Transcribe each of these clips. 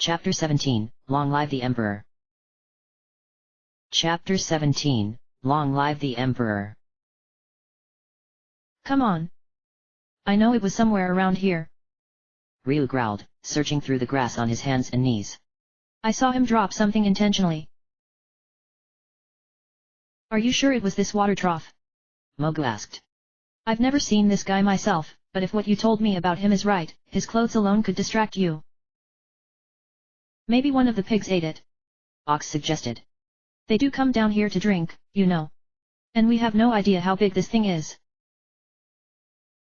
Chapter 17, Long Live the Emperor. Chapter 17, Long Live the Emperor. Come on. I know it was somewhere around here. Ryu growled, searching through the grass on his hands and knees. I saw him drop something intentionally. Are you sure it was this water trough? Mogu asked. I've never seen this guy myself, but if what you told me about him is right, his clothes alone could distract you. Maybe one of the pigs ate it. Ox suggested. They do come down here to drink, you know. And we have no idea how big this thing is.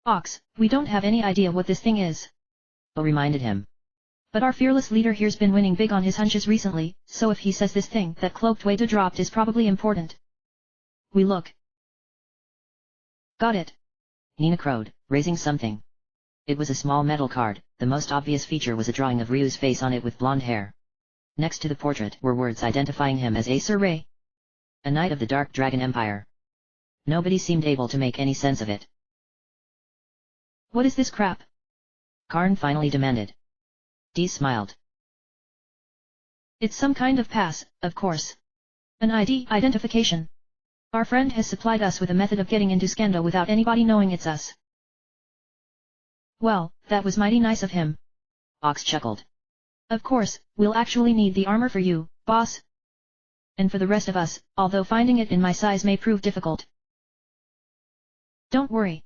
Ox, we don't have any idea what this thing is. Bo reminded him. But our fearless leader here's been winning big on his hunches recently, so if he says this thing that cloaked waiter dropped is probably important. We look. Got it. Nina crowed, raising something. It was a small metal card. The most obvious feature was a drawing of Ryu's face on it with blonde hair. Next to the portrait were words identifying him as Acer Ray, a knight of the Dark Dragon Empire. Nobody seemed able to make any sense of it. What is this crap? Karn finally demanded. Dee smiled. It's some kind of pass, of course. An ID identification. Our friend has supplied us with a method of getting into Skendo without anybody knowing it's us. Well, that was mighty nice of him. Ox chuckled. Of course, we'll actually need the armor for you, boss. And for the rest of us, although finding it in my size may prove difficult. Don't worry.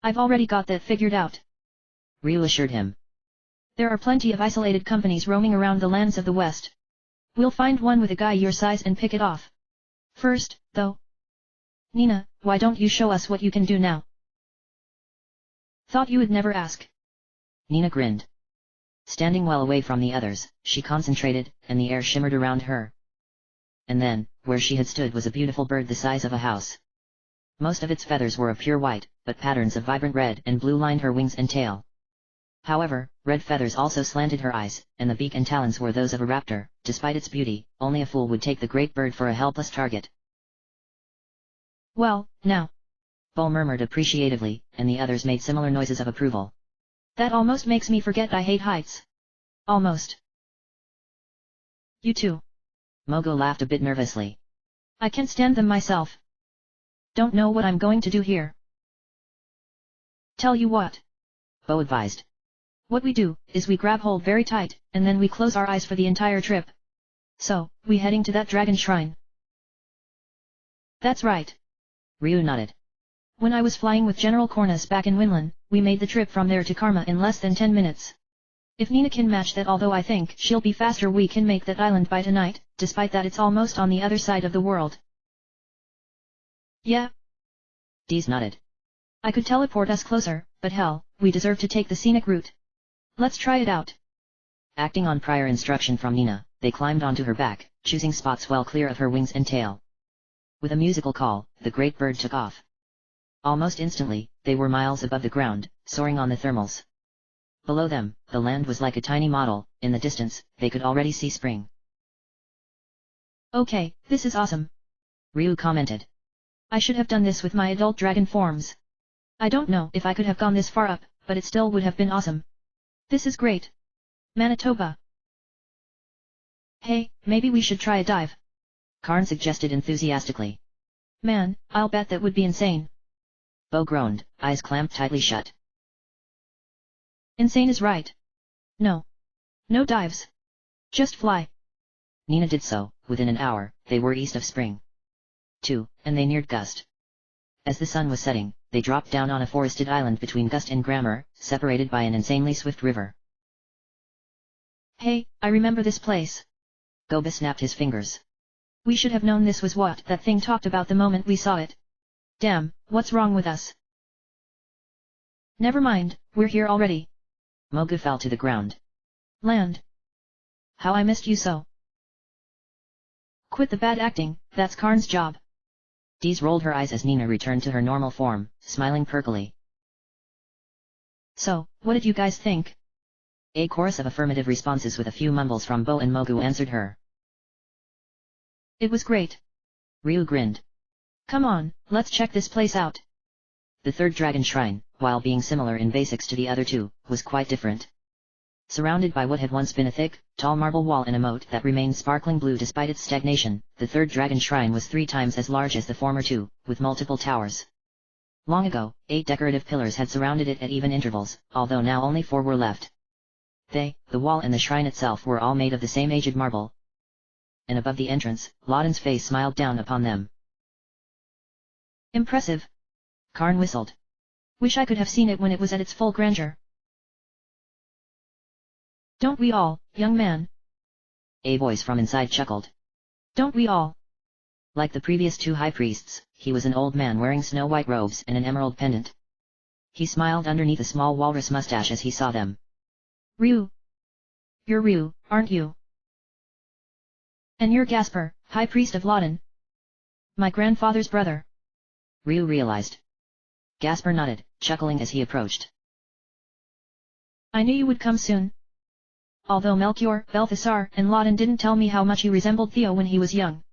I've already got that figured out. Ryu assured him. There are plenty of isolated companies roaming around the lands of the West. We'll find one with a guy your size and pick it off. First, though. Nina, why don't you show us what you can do now? Thought you would never ask. Nina grinned. Standing well away from the others, she concentrated, and the air shimmered around her. And then, where she had stood was a beautiful bird the size of a house. Most of its feathers were of pure white, but patterns of vibrant red and blue lined her wings and tail. However, red feathers also slanted her eyes, and the beak and talons were those of a raptor. Despite its beauty, only a fool would take the great bird for a helpless target. Well, now. Bo murmured appreciatively, and the others made similar noises of approval. That almost makes me forget I hate heights. Almost. You too. Mogo laughed a bit nervously. I can't stand them myself. Don't know what I'm going to do here. Tell you what. Bo advised. What we do, is we grab hold very tight, and then we close our eyes for the entire trip. So, we heading to that dragon shrine. That's right. Ryu nodded. When I was flying with General Cornus back in Winland, we made the trip from there to Karma in less than 10 minutes. If Nina can match that, although I think she'll be faster, we can make that island by tonight, despite that it's almost on the other side of the world. Yeah. Dees nodded. I could teleport us closer, but hell, we deserve to take the scenic route. Let's try it out. Acting on prior instruction from Nina, they climbed onto her back, choosing spots well clear of her wings and tail. With a musical call, the great bird took off. Almost instantly, they were miles above the ground, soaring on the thermals. Below them, the land was like a tiny model. In the distance, they could already see spring. Okay, this is awesome. Ryu commented. I should have done this with my adult dragon forms. I don't know if I could have gone this far up, but it still would have been awesome. This is great. Manitoba. Hey, maybe we should try a dive. Karn suggested enthusiastically. Man, I'll bet that would be insane. Bo groaned, eyes clamped tightly shut. Insane is right. No. No dives. Just fly. Nina did so. Within an hour, they were east of spring. 2, and they neared Gust. As the sun was setting, they dropped down on a forested island between Gust and Grammar, separated by an insanely swift river. Hey, I remember this place. Goba snapped his fingers. We should have known this was what that thing talked about the moment we saw it. Damn, what's wrong with us? Never mind, we're here already. Mogu fell to the ground. Land. How I missed you so. Quit the bad acting, that's Karn's job. Dees rolled her eyes as Nina returned to her normal form, smiling perkily. So, what did you guys think? A chorus of affirmative responses with a few mumbles from Bo and Mogu answered her. It was great. Ryu grinned. Come on, let's check this place out. The third dragon shrine, while being similar in basics to the other two, was quite different. Surrounded by what had once been a thick, tall marble wall and a moat that remained sparkling blue despite its stagnation, the third dragon shrine was 3 times as large as the former 2, with multiple towers. Long ago, 8 decorative pillars had surrounded it at even intervals, although now only 4 were left. The wall and the shrine itself were all made of the same aged marble. And above the entrance, Loden's face smiled down upon them. Impressive. Karn whistled. Wish I could have seen it when it was at its full grandeur. Don't we all, young man? A voice from inside chuckled. Don't we all? Like the previous 2 high priests, he was an old man wearing snow-white robes and an emerald pendant. He smiled underneath a small walrus mustache as he saw them. Ryu. You're Ryu, aren't you? And you're Gasper, High Priest of Loden. My grandfather's brother. Ryu realized. Gasper nodded, chuckling as he approached. I knew you would come soon. Although Melchior, Balthasar, and Loden didn't tell me how much he resembled Theo when he was young.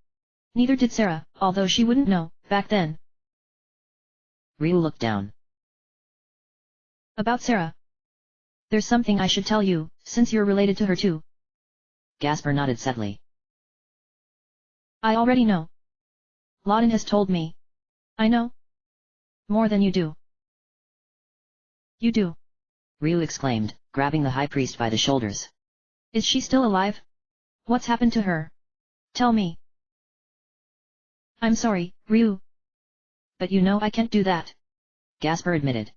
Neither did Sarah, although she wouldn't know, back then. Ryu looked down. About Sarah. There's something I should tell you, since you're related to her too. Gasper nodded sadly. I already know. Loden has told me. I know. More than you do. You do. Ryu exclaimed, grabbing the high priest by the shoulders. Is she still alive? What's happened to her? Tell me. I'm sorry, Ryu. But you know I can't do that. Gasper admitted.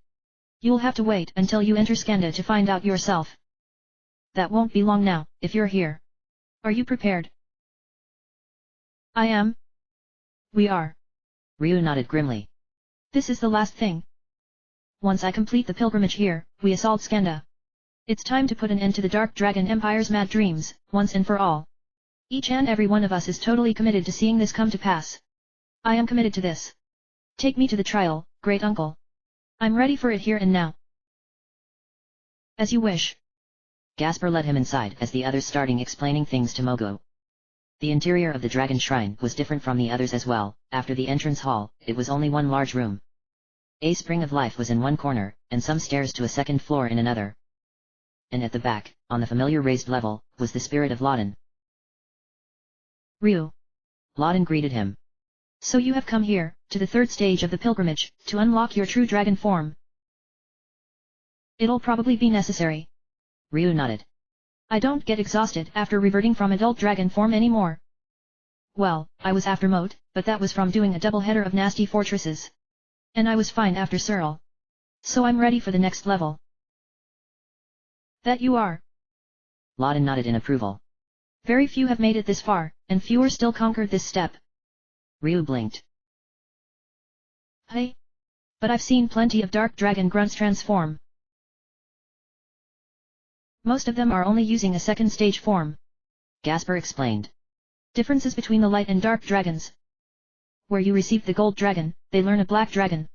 You'll have to wait until you enter Skanda to find out yourself. That won't be long now, if you're here. Are you prepared? I am. We are. Ryu nodded grimly. This is the last thing. Once I complete the pilgrimage here, we assault Skanda. It's time to put an end to the Dark Dragon Empire's mad dreams, once and for all. Each and every one of us is totally committed to seeing this come to pass. I am committed to this. Take me to the trial, great uncle. I'm ready for it here and now. As you wish. Gasper led him inside as the others starting explaining things to Mogo. The interior of the dragon shrine was different from the others as well. After the entrance hall, it was only one large room. A spring of life was in one corner, and some stairs to a second floor in another. And at the back, on the familiar raised level, was the spirit of Loden. Ryu. Loden greeted him. So you have come here, to the third stage of the pilgrimage, to unlock your true dragon form. It'll probably be necessary. Ryu nodded. I don't get exhausted after reverting from adult dragon form anymore. Well, I was after Moat, but that was from doing a double-header of nasty fortresses. And I was fine after Cyril. So I'm ready for the next level. That you are. Loden nodded in approval. Very few have made it this far, and fewer still conquered this step. Ryu blinked. Hey. But I've seen plenty of dark dragon grunts transform. Most of them are only using a second stage form. Gasper explained. Differences between the light and dark dragons. Where you receive the gold dragon, they learn a black dragon.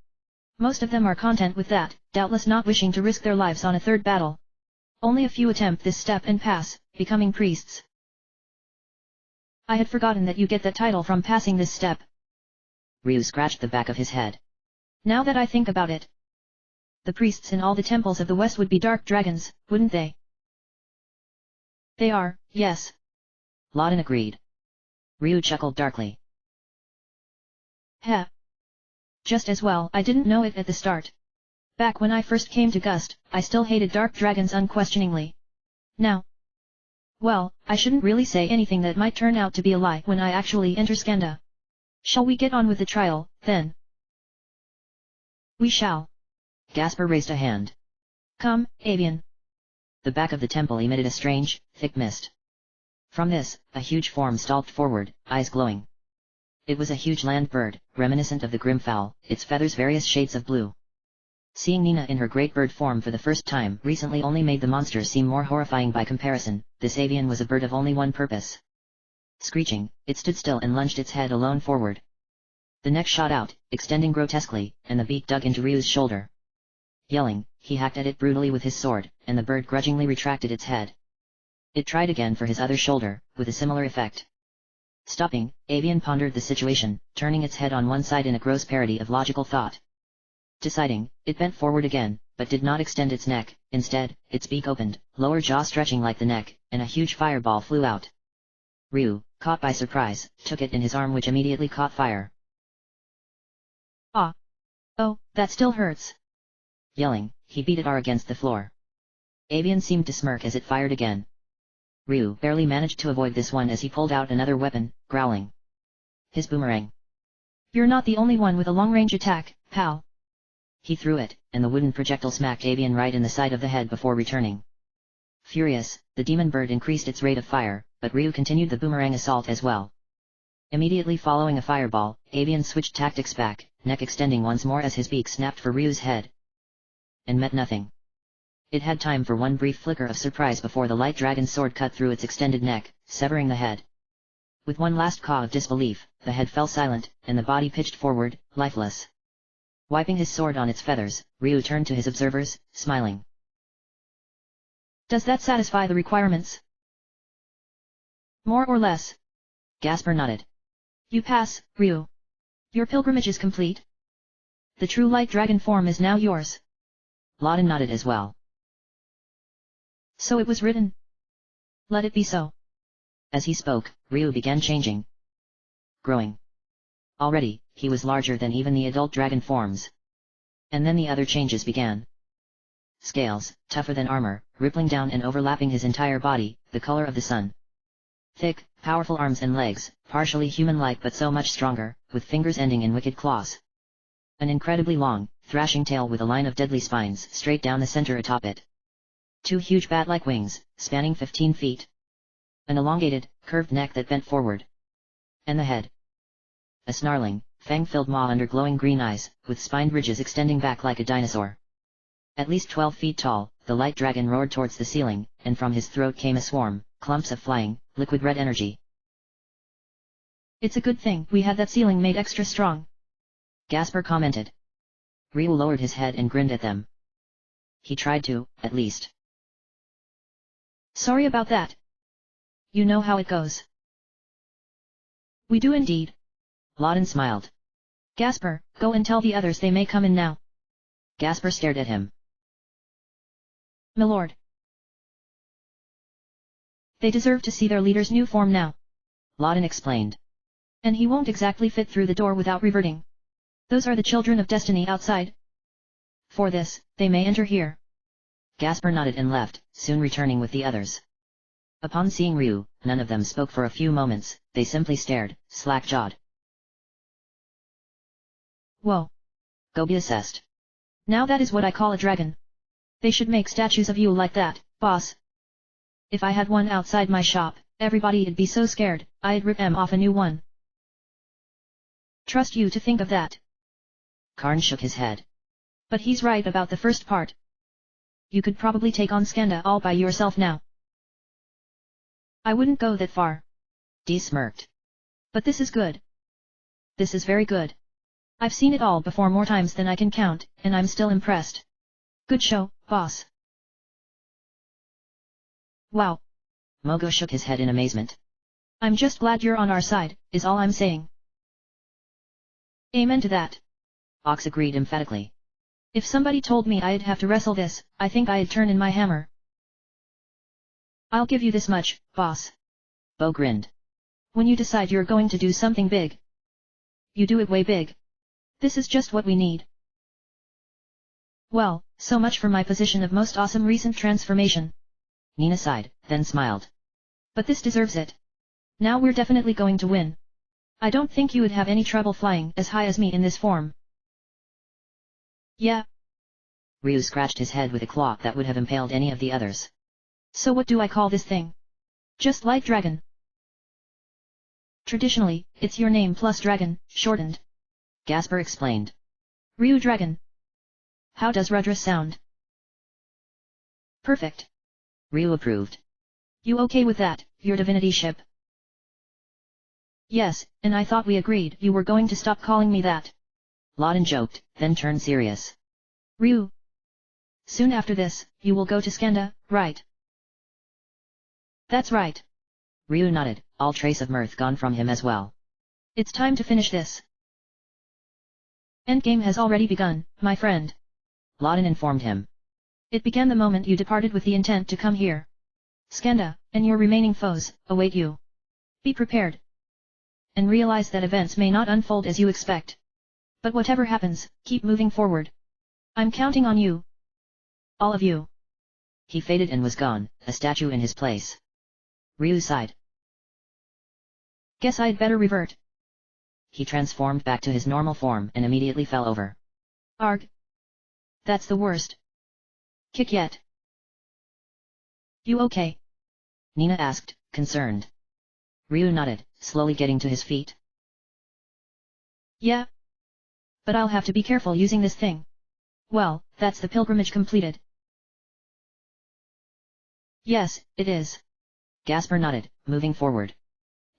Most of them are content with that, doubtless not wishing to risk their lives on a third battle. Only a few attempt this step and pass, becoming priests. I had forgotten that you get that title from passing this step. Ryu scratched the back of his head. Now that I think about it. The priests in all the temples of the West would be dark dragons, wouldn't they? They are, yes. Loden agreed. Ryu chuckled darkly. Heh. Just as well I didn't know it at the start. Back when I first came to Gust, I still hated dark dragons unquestioningly. Now. Well, I shouldn't really say anything that might turn out to be a lie when I actually enter Skanda. Shall we get on with the trial, then? We shall. Gasper raised a hand. Come, Avian. The back of the temple emitted a strange, thick mist. From this, a huge form stalked forward, eyes glowing. It was a huge land bird, reminiscent of the grim fowl, its feathers various shades of blue. Seeing Nina in her great bird form for the first time recently only made the monster seem more horrifying by comparison. This avian was a bird of only one purpose. Screeching, it stood still and lunged its head alone forward. The neck shot out, extending grotesquely, and the beak dug into Ryu's shoulder. Yelling, he hacked at it brutally with his sword, and the bird grudgingly retracted its head. It tried again for his other shoulder, with a similar effect. Stopping, Avian pondered the situation, turning its head on one side in a gross parody of logical thought. Deciding, it bent forward again, but did not extend its neck. Instead, its beak opened, lower jaw stretching like the neck, and a huge fireball flew out. Ryu, caught by surprise, took it in his arm, which immediately caught fire. Ah! Oh, that still hurts. Yelling, he beat it against the floor. Avian seemed to smirk as it fired again. Ryu barely managed to avoid this one as he pulled out another weapon, growling. His boomerang. You're not the only one with a long-range attack, pal. He threw it, and the wooden projectile smacked Avian right in the side of the head before returning. Furious, the demon bird increased its rate of fire, but Ryu continued the boomerang assault as well. Immediately following a fireball, Avian switched tactics back, neck extending once more as his beak snapped for Ryu's head. And met nothing. It had time for one brief flicker of surprise before the light dragon's sword cut through its extended neck, severing the head. With one last caw of disbelief, the head fell silent, and the body pitched forward, lifeless. Wiping his sword on its feathers, Ryu turned to his observers, smiling. Does that satisfy the requirements? More or less? Gasper nodded. You pass, Ryu. Your pilgrimage is complete. The true light dragon form is now yours. Lawton nodded as well. So it was written. Let it be so. As he spoke, Ryu began changing. Growing. Already, he was larger than even the adult dragon forms. And then the other changes began. Scales, tougher than armor, rippling down and overlapping his entire body, the color of the sun. Thick, powerful arms and legs, partially human-like but so much stronger, with fingers ending in wicked claws. An incredibly long, thrashing tail with a line of deadly spines straight down the center atop it. 2 huge bat-like wings, spanning 15 feet. An elongated, curved neck that bent forward. And the head. A snarling, fang-filled maw under glowing green eyes, with spined ridges extending back like a dinosaur. At least 12 feet tall, the light dragon roared towards the ceiling, and from his throat came a swarm, clumps of flying, liquid red energy. It's a good thing we had that ceiling made extra strong. Gasper commented. Ryu lowered his head and grinned at them. He tried to, at least. Sorry about that. You know how it goes. We do indeed. Lawton smiled. Gasper, go and tell the others they may come in now. Gasper stared at him. Milord. They deserve to see their leader's new form now. Lawton explained. And he won't exactly fit through the door without reverting. Those are the children of destiny outside. For this, they may enter here. Gasper nodded and left, soon returning with the others. Upon seeing Ryu, none of them spoke for a few moments, they simply stared, slack-jawed. Whoa. Gobi assessed. Now that is what I call a dragon. They should make statues of you like that, boss. If I had one outside my shop, everybody'd be so scared, I'd rip 'em off a new one. Trust you to think of that. Karn shook his head. But he's right about the first part. You could probably take on Skanda all by yourself now. I wouldn't go that far. Dee smirked. But this is good. This is very good. I've seen it all before more times than I can count, and I'm still impressed. Good show, boss. Wow. Mogo shook his head in amazement. I'm just glad you're on our side, is all I'm saying. Amen to that. Ox agreed emphatically. If somebody told me I'd have to wrestle this, I think I'd turn in my hammer. I'll give you this much, boss. Bo grinned. When you decide you're going to do something big, you do it way big. This is just what we need. Well, so much for my position of most awesome recent transformation. Nina sighed, then smiled. But this deserves it. Now we're definitely going to win. I don't think you would have any trouble flying as high as me in this form. Yeah. Ryu scratched his head with a claw that would have impaled any of the others. So what do I call this thing? Just Light Dragon. Traditionally, it's your name plus dragon, shortened. Gasper explained. Ryu Dragon. How does Rudra sound? Perfect. Ryu approved. You okay with that, your divinity ship? Yes, and I thought we agreed you were going to stop calling me that. Lawton joked, then turned serious. Ryu. Soon after this, you will go to Skanda, right? That's right. Ryu nodded, all trace of mirth gone from him as well. It's time to finish this. Endgame has already begun, my friend. Lawton informed him. It began the moment you departed with the intent to come here. Skanda, and your remaining foes, await you. Be prepared. And realize that events may not unfold as you expect. But whatever happens, keep moving forward. I'm counting on you. All of you. He faded and was gone, a statue in his place. Ryu sighed. Guess I'd better revert. He transformed back to his normal form and immediately fell over. Arg. That's the worst. Kick yet. You okay? Nina asked, concerned. Ryu nodded, slowly getting to his feet. Yeah. But I'll have to be careful using this thing. Well, that's the pilgrimage completed. Yes, it is. Gasper nodded, moving forward.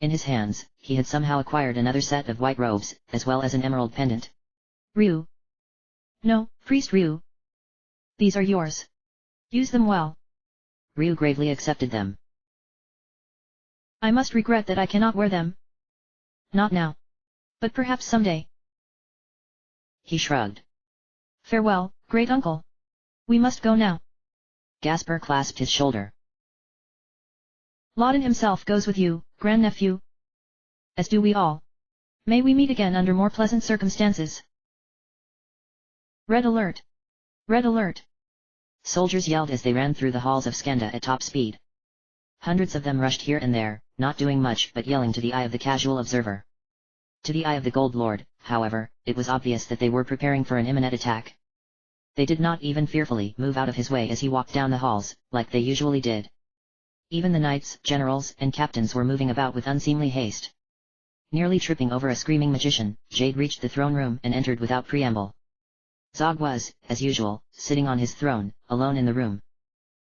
In his hands, he had somehow acquired another set of white robes, as well as an emerald pendant. Ryu. No, Priest Ryu. These are yours. Use them well. Ryu gravely accepted them. I must regret that I cannot wear them. Not now. But perhaps someday. He shrugged. Farewell, great uncle. We must go now. Gasper clasped his shoulder. Lawton himself goes with you, grandnephew. As do we all. May we meet again under more pleasant circumstances. Red alert! Red alert! Soldiers yelled as they ran through the halls of Skanda at top speed. Hundreds of them rushed here and there, not doing much but yelling to the eye of the casual observer. To the eye of the Gold Lord, however, it was obvious that they were preparing for an imminent attack. They did not even fearfully move out of his way as he walked down the halls, like they usually did. Even the knights, generals, and captains were moving about with unseemly haste. Nearly tripping over a screaming magician, Jade reached the throne room and entered without preamble. Zog was, as usual, sitting on his throne, alone in the room.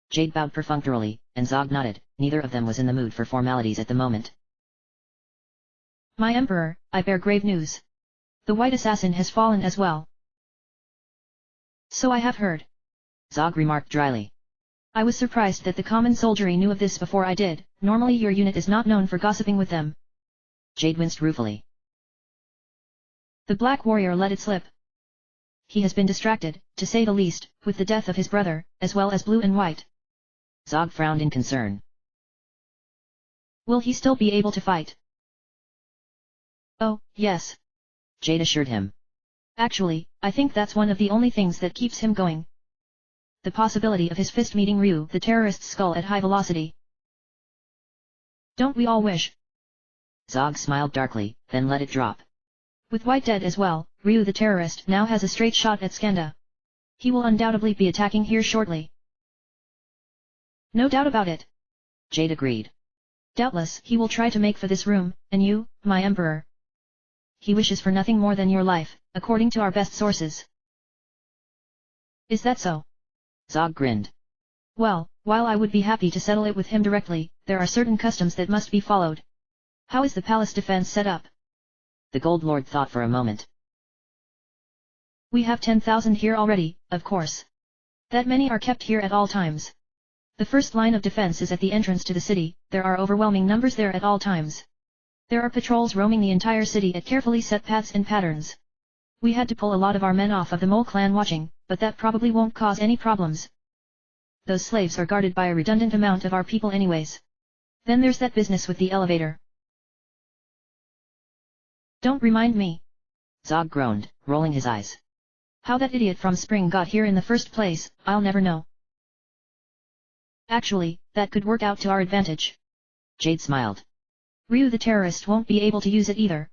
Jade bowed perfunctorily, and Zog nodded. Neither of them was in the mood for formalities at the moment. My emperor, I bear grave news. The white assassin has fallen as well. So I have heard. Zog remarked dryly. I was surprised that the common soldiery knew of this before I did. Normally your unit is not known for gossiping with them. Jade winced ruefully. The Black Warrior let it slip. He has been distracted, to say the least, with the death of his brother, as well as Blue and White. Zog frowned in concern. Will he still be able to fight? Oh, yes. Jade assured him. Actually, I think that's one of the only things that keeps him going. The possibility of his fist meeting Ryu the terrorist's skull at high velocity. Don't we all wish? Zog smiled darkly, then let it drop. With White dead as well, Ryu the terrorist now has a straight shot at Skanda. He will undoubtedly be attacking here shortly. No doubt about it. Jade agreed. Doubtless he will try to make for this room, and you, my emperor. He wishes for nothing more than your life, according to our best sources. Is that so? Zog grinned. Well, while I would be happy to settle it with him directly, there are certain customs that must be followed. How is the palace defense set up? The Gold Lord thought for a moment. We have 10,000 here already, of course. That many are kept here at all times. The first line of defense is at the entrance to the city. There are overwhelming numbers there at all times. There are patrols roaming the entire city at carefully set paths and patterns. We had to pull a lot of our men off of the Mole clan watching, but that probably won't cause any problems. Those slaves are guarded by a redundant amount of our people anyways. Then there's that business with the elevator. Don't remind me. Zog groaned, rolling his eyes. How that idiot from Spring got here in the first place, I'll never know. Actually, that could work out to our advantage. Jade smiled. Ryu the terrorist won't be able to use it either.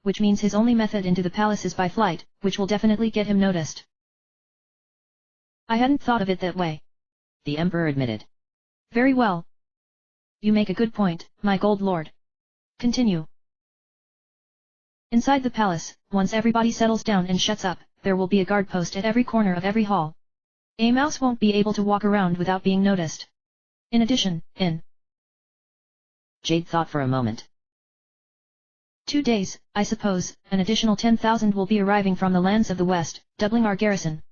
Which means his only method into the palace is by flight, which will definitely get him noticed. I hadn't thought of it that way. The Emperor admitted. Very well. You make a good point, my Gold Lord. Continue. Inside the palace, once everybody settles down and shuts up, there will be a guard post at every corner of every hall. A mouse won't be able to walk around without being noticed. In addition, in Jade thought for a moment. 2 days, I suppose, an additional 10,000 will be arriving from the lands of the West, doubling our garrison.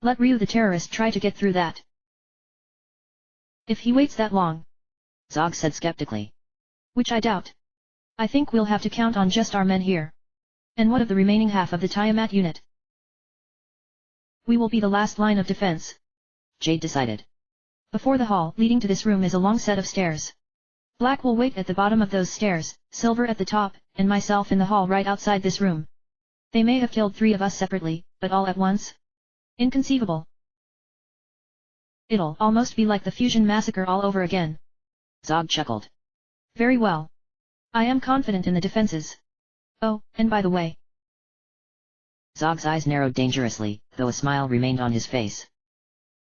Let Ryu the terrorist try to get through that. If he waits that long. Zog said skeptically. Which I doubt. I think we'll have to count on just our men here. And what of the remaining half of the Tiamat unit? We will be the last line of defense, Jade decided. Before the hall leading to this room is a long set of stairs. Black will wait at the bottom of those stairs, Silver at the top, and myself in the hall right outside this room. They may have killed 3 of us separately, but all at once? Inconceivable. It'll almost be like the fusion massacre all over again. Zog chuckled. Very well. I am confident in the defenses. Oh, and by the way. Zog's eyes narrowed dangerously, though a smile remained on his face.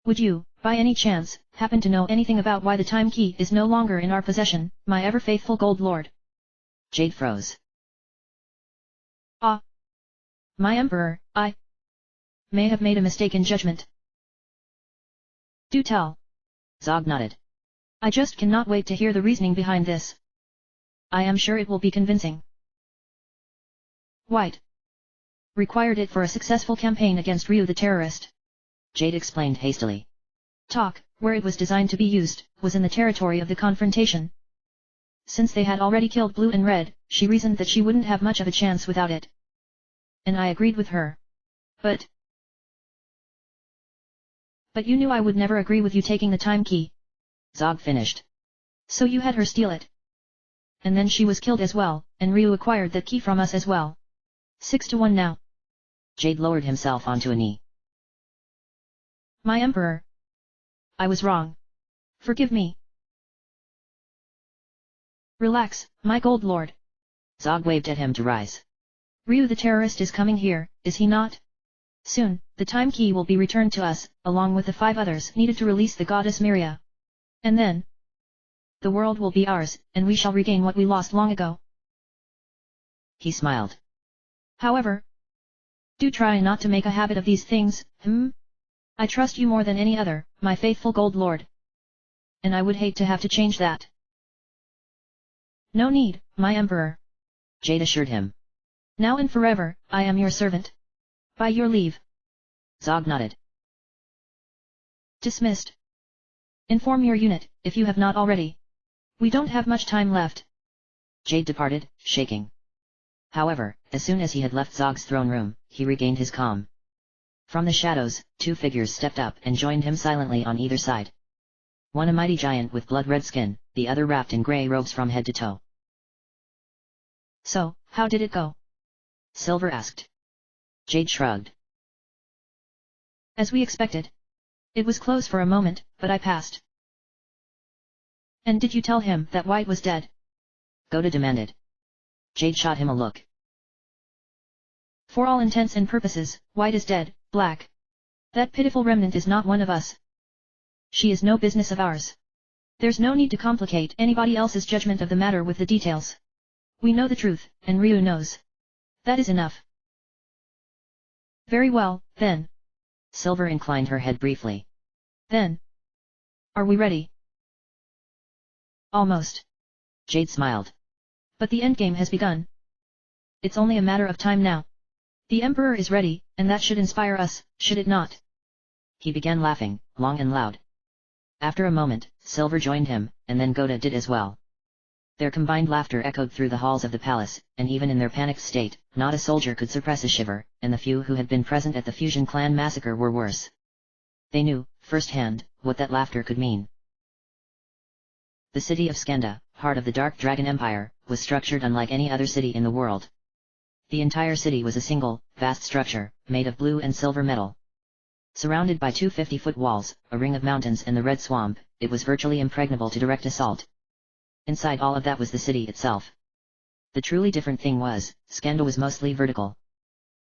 Would you, by any chance, happen to know anything about why the time key is no longer in our possession, my ever-faithful Gold Lord? Jade froze. Ah. My Emperor, I may have made a mistake in judgment. Do tell. Zog nodded. I just cannot wait to hear the reasoning behind this. I am sure it will be convincing. White required it for a successful campaign against Ryu the terrorist. Jade explained hastily. Talk, where it was designed to be used, was in the territory of the confrontation. Since they had already killed Blue and Red, she reasoned that she wouldn't have much of a chance without it. And I agreed with her. But you knew I would never agree with you taking the time key. Zog finished. So you had her steal it. And then she was killed as well, and Ryu acquired that key from us as well. 6-1 now. Jade lowered himself onto a knee. My Emperor. I was wrong. Forgive me. Relax, my Gold Lord. Zog waved at him to rise. Ryu the terrorist is coming here, is he not? Soon, the time key will be returned to us, along with the 5 others needed to release the goddess Miria. And then, the world will be ours, and we shall regain what we lost long ago. He smiled. However, do try not to make a habit of these things, I trust you more than any other, my faithful Gold Lord. And I would hate to have to change that. No need, my Emperor. Jade assured him. Now and forever, I am your servant. By your leave. Zog nodded. Dismissed. Inform your unit, if you have not already. We don't have much time left. Jade departed, shaking. However, as soon as he had left Zog's throne room, he regained his calm. From the shadows, 2 figures stepped up and joined him silently on either side. One a mighty giant with blood-red skin, the other wrapped in grey robes from head to toe. So, how did it go? Silver asked. Jade shrugged. As we expected. It was close for a moment, but I passed. And did you tell him that White was dead? Goda demanded. Jade shot him a look. For all intents and purposes, White is dead, Black. That pitiful remnant is not one of us. She is no business of ours. There's no need to complicate anybody else's judgment of the matter with the details. We know the truth, and Ryu knows. That is enough. Very well, then. Silver inclined her head briefly. Then. Are we ready? Almost. Jade smiled. But the endgame has begun. It's only a matter of time now. The Emperor is ready, and that should inspire us, should it not? He began laughing, long and loud. After a moment, Silver joined him, and then Goda did as well. Their combined laughter echoed through the halls of the palace, and even in their panicked state, not a soldier could suppress a shiver, and the few who had been present at the Fusion Clan massacre were worse. They knew, firsthand, what that laughter could mean. The city of Skenda, heart of the Dark Dragon Empire, was structured unlike any other city in the world. The entire city was a single, vast structure, made of blue and silver metal. Surrounded by 2 50-foot walls, a ring of mountains and the Red Swamp, it was virtually impregnable to direct assault. Inside all of that was the city itself. The truly different thing was, Skenda was mostly vertical.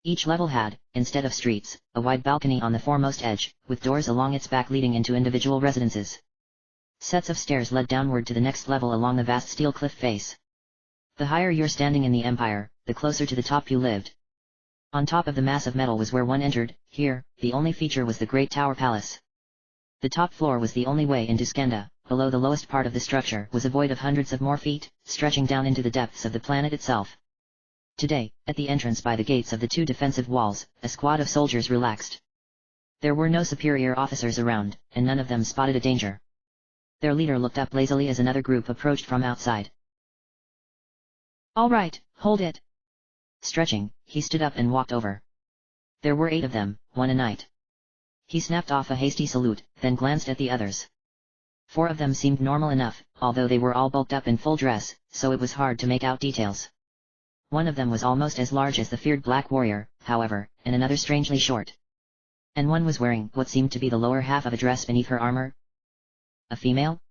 Each level had, instead of streets, a wide balcony on the foremost edge, with doors along its back leading into individual residences. Sets of stairs led downward to the next level along the vast steel cliff face. The higher you're standing in the empire, the closer to the top you lived. On top of the mass of metal was where one entered. Here, the only feature was the Great Tower Palace. The top floor was the only way into Skenda. Below the lowest part of the structure was a void of hundreds of more feet, stretching down into the depths of the planet itself. Today, at the entrance by the gates of the 2 defensive walls, a squad of soldiers relaxed. There were no superior officers around, and none of them spotted a danger. Their leader looked up lazily as another group approached from outside. All right, hold it. Stretching, he stood up and walked over. There were 8 of them, 1 a night. He snapped off a hasty salute, then glanced at the others. 4 of them seemed normal enough, although they were all bulked up in full dress, so it was hard to make out details. One of them was almost as large as the feared Black Warrior, however, and another strangely short. And one was wearing what seemed to be the lower half of a dress beneath her armor. A female?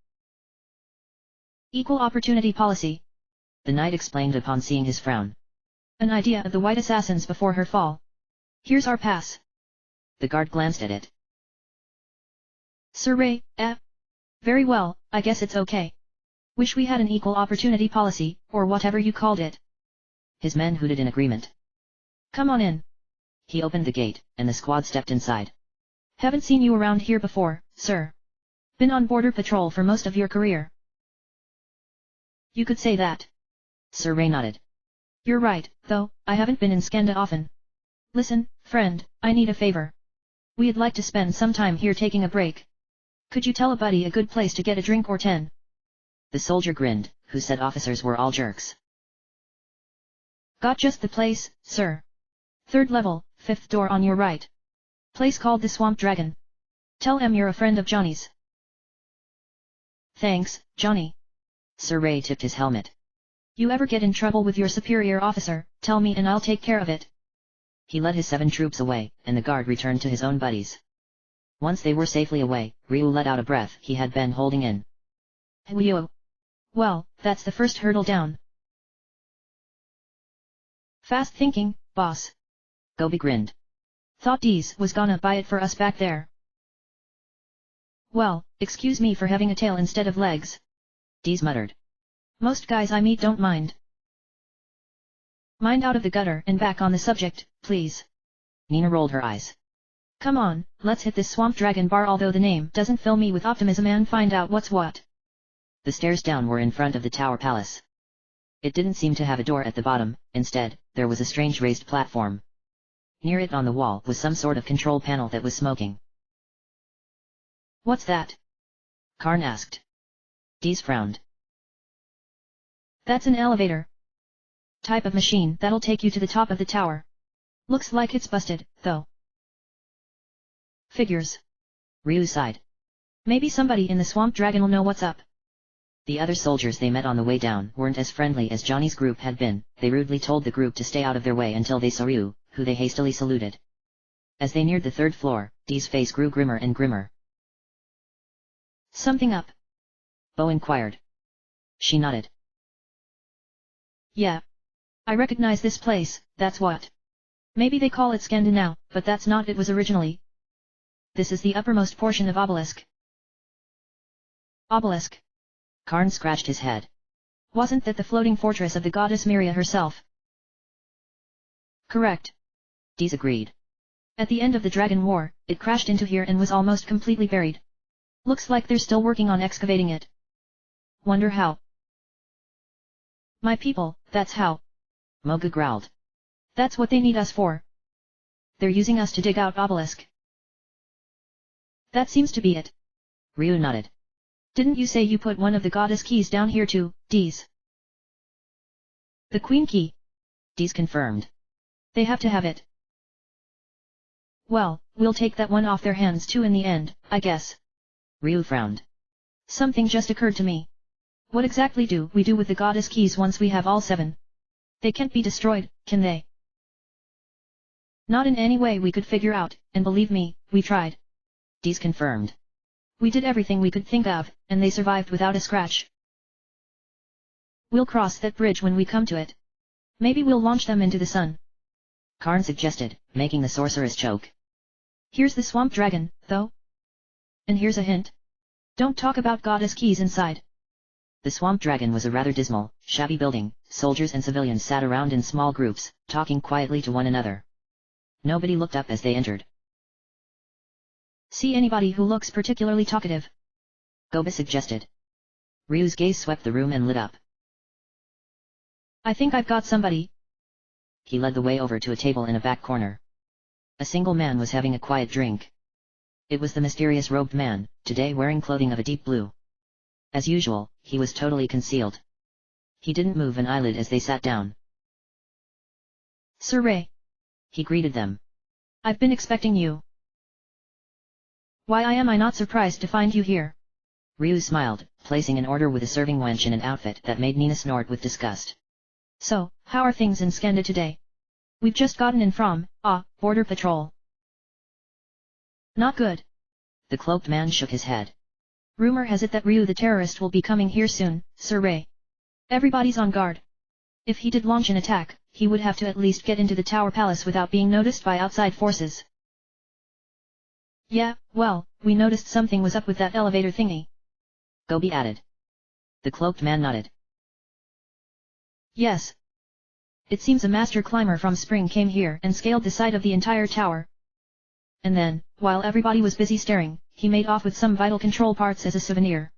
Equal opportunity policy, the knight explained upon seeing his frown. An idea of the white assassins before her fall. Here's our pass. The guard glanced at it. Sir Ray, very well, I guess it's okay. Wish we had an equal opportunity policy, or whatever you called it. His men hooted in agreement. Come on in. He opened the gate, and the squad stepped inside. Haven't seen you around here before, sir. Been on border patrol for most of your career. You could say that. Sir Ray nodded. You're right, though, I haven't been in Skanda often. Listen, friend, I need a favor. We'd like to spend some time here taking a break. Could you tell a buddy a good place to get a drink or 10? The soldier grinned, who said officers were all jerks. Got just the place, sir. 3rd level, 5th door on your right. Place called the Swamp Dragon. Tell em you're a friend of Johnny's. Thanks, Johnny. Sir Ray tipped his helmet. You ever get in trouble with your superior officer, tell me and I'll take care of it. He led his 7 troops away, and the guard returned to his own buddies. Once they were safely away, Ryu let out a breath he had been holding in. Ryu. Well, that's the first hurdle down. Fast thinking, boss. Gobi grinned. Thought Deez was gonna buy it for us back there. Well, excuse me for having a tail instead of legs. Deez muttered. Most guys I meet don't mind. Mind out of the gutter and back on the subject, please. Nina rolled her eyes. Come on, let's hit this Swamp Dragon bar, although the name doesn't fill me with optimism, and find out what's what. The stairs down were in front of the Tower Palace. It didn't seem to have a door at the bottom, instead, there was a strange raised platform. Near it on the wall was some sort of control panel that was smoking. What's that? Karn asked. Deez frowned. That's an elevator. Type of machine that'll take you to the top of the tower. Looks like it's busted, though. Figures. Ryu sighed. Maybe somebody in the Swamp Dragon'll know what's up. The other soldiers they met on the way down weren't as friendly as Johnny's group had been. They rudely told the group to stay out of their way until they saw Ryu, who they hastily saluted. As they neared the 3rd floor, Dee's face grew grimmer and grimmer. Something up? Bo inquired. She nodded. Yeah. I recognize this place, that's what. Maybe they call it Skanda now, but that's not it was originally. This is the uppermost portion of Obelisk. Obelisk. Karn scratched his head. Wasn't that the floating fortress of the goddess Myria herself? Correct. Deez agreed. At the end of the Dragon War, it crashed into here and was almost completely buried. Looks like they're still working on excavating it. Wonder how. My people, that's how. Moga growled. That's what they need us for. They're using us to dig out Obelisk. That seems to be it. Ryu nodded. Didn't you say you put one of the goddess keys down here too, Deez? The Queen Key. Deez confirmed. They have to have it. Well, we'll take that one off their hands too in the end, I guess. Ryu frowned. Something just occurred to me. What exactly do we do with the goddess keys once we have all 7? They can't be destroyed, can they? Not in any way we could figure out, and believe me, we tried. Deez confirmed. We did everything we could think of, and they survived without a scratch. We'll cross that bridge when we come to it. Maybe we'll launch them into the sun. Karn suggested, making the sorceress choke. Here's the Swamp Dragon, though. And here's a hint. Don't talk about goddess keys inside. The Swamp Dragon was a rather dismal, shabby building. Soldiers and civilians sat around in small groups, talking quietly to one another. Nobody looked up as they entered. See anybody who looks particularly talkative? Gobi suggested. Ryu's gaze swept the room and lit up. I think I've got somebody. He led the way over to a table in a back corner. A single man was having a quiet drink. It was the mysterious robed man, today wearing clothing of a deep blue. As usual, he was totally concealed. He didn't move an eyelid as they sat down. Sir Ray. He greeted them. I've been expecting you. Why am I not surprised to find you here? Ryu smiled, placing an order with a serving wench in an outfit that made Nina snort with disgust. So, how are things in Skanda today? We've just gotten in from, border patrol. Not good. The cloaked man shook his head. Rumor has it that Ryu the terrorist will be coming here soon, Sir Ray. Everybody's on guard. If he did launch an attack, he would have to at least get into the Tower Palace without being noticed by outside forces. Yeah, well, we noticed something was up with that elevator thingy. Gobi added. The cloaked man nodded. Yes. It seems a master climber from Spring came here and scaled the side of the entire tower. And then, while everybody was busy staring, he made off with some vital control parts as a souvenir.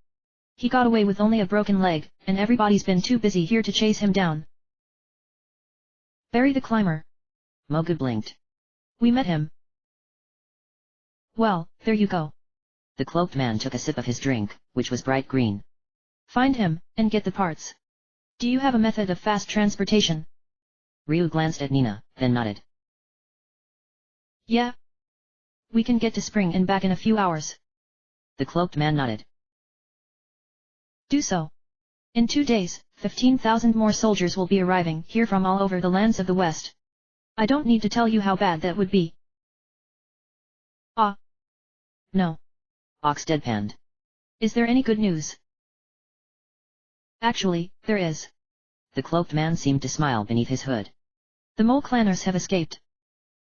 He got away with only a broken leg, and everybody's been too busy here to chase him down. Barry the climber. Mogu blinked. We met him. Well, there you go. The cloaked man took a sip of his drink, which was bright green. Find him, and get the parts. Do you have a method of fast transportation? Ryu glanced at Nina, then nodded. Yeah. We can get to Spring and back in a few hours. The cloaked man nodded. Do so. In 2 days, 15,000 more soldiers will be arriving here from all over the lands of the West. I don't need to tell you how bad that would be. No. Ox deadpanned. Is there any good news? Actually, there is. The cloaked man seemed to smile beneath his hood. The mole clanners have escaped.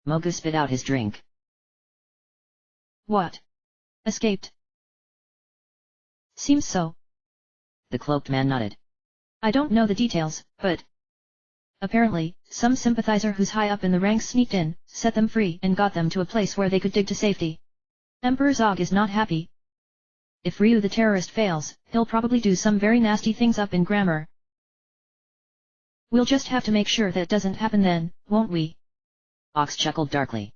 Mogu spit out his drink. What? Escaped? Seems so. The cloaked man nodded. I don't know the details, but apparently, some sympathizer who's high up in the ranks sneaked in, set them free and got them to a place where they could dig to safety. Emperor Zog is not happy. If Ryu the terrorist fails, he'll probably do some very nasty things up in grammar. We'll just have to make sure that doesn't happen then, won't we? Ox chuckled darkly.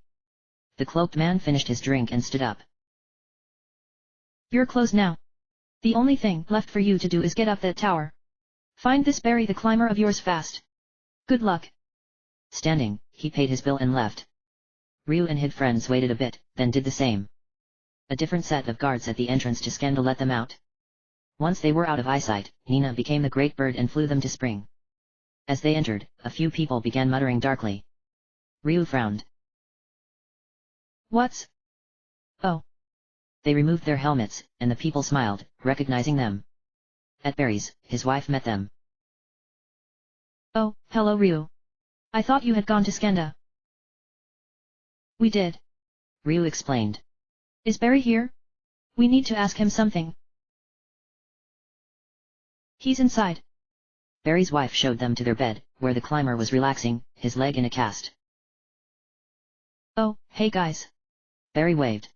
The cloaked man finished his drink and stood up. You're closed now. The only thing left for you to do is get up that tower. Find this Barry the climber of yours fast. Good luck. Standing, he paid his bill and left. Ryu and his friends waited a bit, then did the same. A different set of guards at the entrance to Skanda let them out. Once they were out of eyesight, Nina became the great bird and flew them to Spring. As they entered, a few people began muttering darkly. Ryu frowned. What's? Oh. They removed their helmets, and the people smiled, recognizing them. At Barry's, his wife met them. Oh, hello Ryu. I thought you had gone to Skanda. We did. Ryu explained. Is Barry here? We need to ask him something. He's inside. Barry's wife showed them to their bed, where the climber was relaxing, his leg in a cast. Oh, hey guys. Barry waved.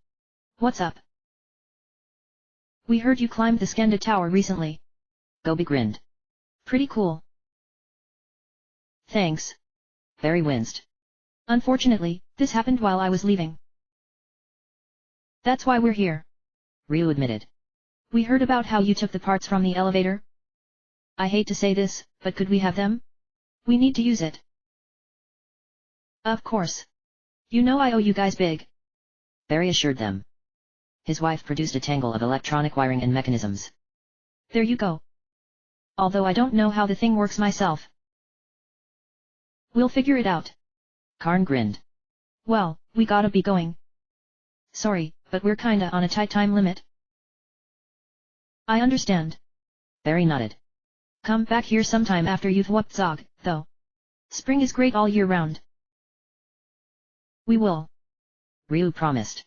What's up? We heard you climbed the Skanda Tower recently. Gobi grinned. Pretty cool. Thanks. Barry winced. Unfortunately, this happened while I was leaving. That's why we're here. Ryu admitted. We heard about how you took the parts from the elevator. I hate to say this, but could we have them? We need to use it. Of course. You know I owe you guys big. Barry assured them. His wife produced a tangle of electronic wiring and mechanisms. There you go. Although I don't know how the thing works myself. We'll figure it out. Karn grinned. Well, we gotta be going. Sorry, but we're kinda on a tight time limit. I understand. Barry nodded. Come back here sometime after you've whooped Zog, though. Spring is great all year round. We will. Ryu promised.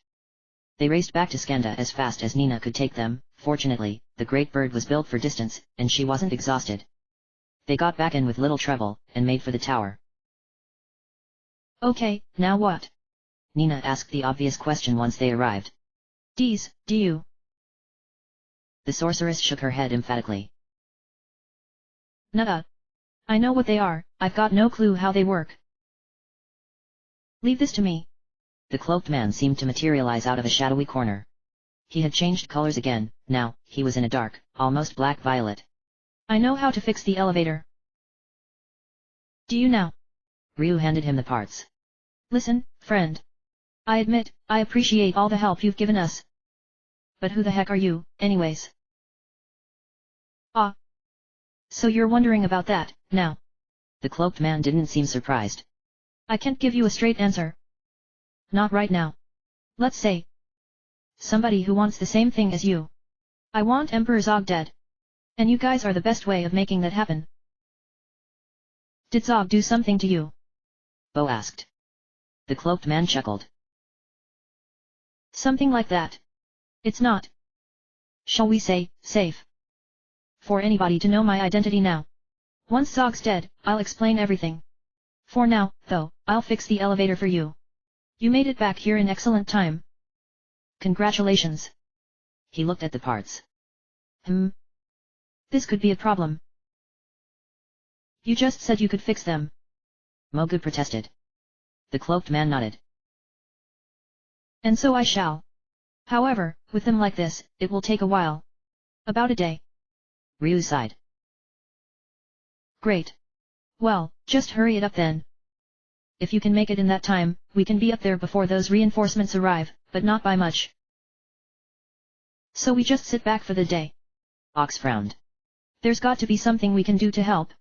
They raced back to Skanda as fast as Nina could take them. Fortunately, the great bird was built for distance, and she wasn't exhausted. They got back in with little trouble, and made for the tower. Okay, now what? Nina asked the obvious question once they arrived. Do you? The sorceress shook her head emphatically. Nuh-uh. I know what they are, I've got no clue how they work. Leave this to me. The cloaked man seemed to materialize out of a shadowy corner. He had changed colors again, now, he was in a dark, almost black-violet. I know how to fix the elevator. Do you now? Ryu handed him the parts. Listen, friend. I admit, I appreciate all the help you've given us, But who the heck are you, anyways? Ah. So you're wondering about that, now. The cloaked man didn't seem surprised. I can't give you a straight answer. Not right now. Let's say somebody who wants the same thing as you. I want Emperor Zog dead. And you guys are the best way of making that happen. Did Zog do something to you? Bo asked. The cloaked man chuckled. Something like that. It's not, shall we say, safe for anybody to know my identity now. Once Zog's dead, I'll explain everything. For now, though, I'll fix the elevator for you. You made it back here in excellent time. Congratulations. He looked at the parts. This could be a problem. You just said you could fix them. Mogu protested. The cloaked man nodded. And so I shall. However, with them like this, it will take a while. About a day. Ryu sighed. Great. Well, just hurry it up then. If you can make it in that time, we can be up there before those reinforcements arrive, but not by much. So we just sit back for the day. Ox frowned. There's got to be something we can do to help.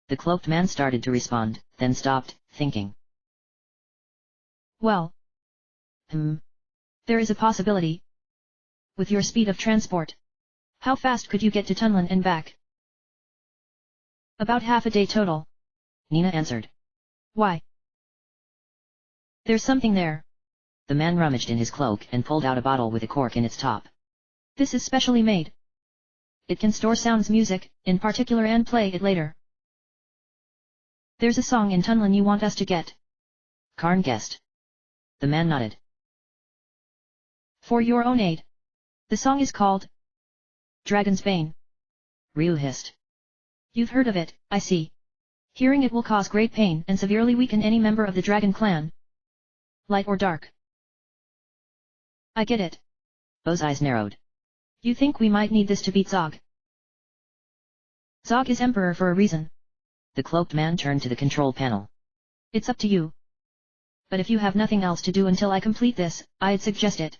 The cloaked man started to respond, then stopped, thinking. Well. There is a possibility. With your speed of transport. How fast could you get to Tunlin and back? About half a day total. Nina answered. Why? There's something there. The man rummaged in his cloak and pulled out a bottle with a cork in its top. This is specially made. It can store sounds music, in particular, and play it later. There's a song in Tunlin you want us to get. Karn guessed. The man nodded. For your own aid. The song is called Dragon's Bane. Ryu hissed. You've heard of it, I see. Hearing it will cause great pain and severely weaken any member of the Dragon Clan. Light or dark. I get it. Bo's eyes narrowed. You think we might need this to beat Zog? Zog is emperor for a reason. The cloaked man turned to the control panel. It's up to you. But if you have nothing else to do until I complete this, I'd suggest it.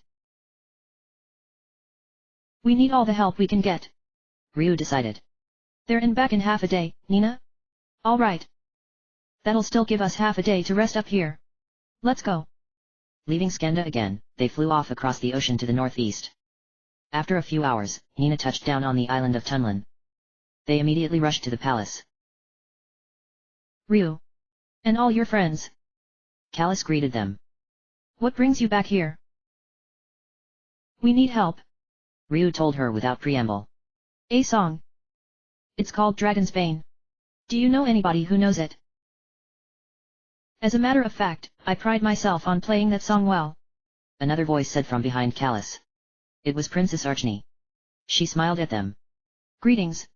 We need all the help we can get. Ryu decided. There and back in half a day, Nina? All right. That'll still give us half a day to rest up here. Let's go. Leaving Skenda again, they flew off across the ocean to the northeast. After a few hours, Nina touched down on the island of Tunlin. They immediately rushed to the palace. Ryu. And all your friends. Callus greeted them. What brings you back here? We need help. Ryu told her without preamble. A song. It's called Dragon's Bane. Do you know anybody who knows it? As a matter of fact, I pride myself on playing that song well. Another voice said from behind Callus. It was Princess Archne. She smiled at them. Greetings.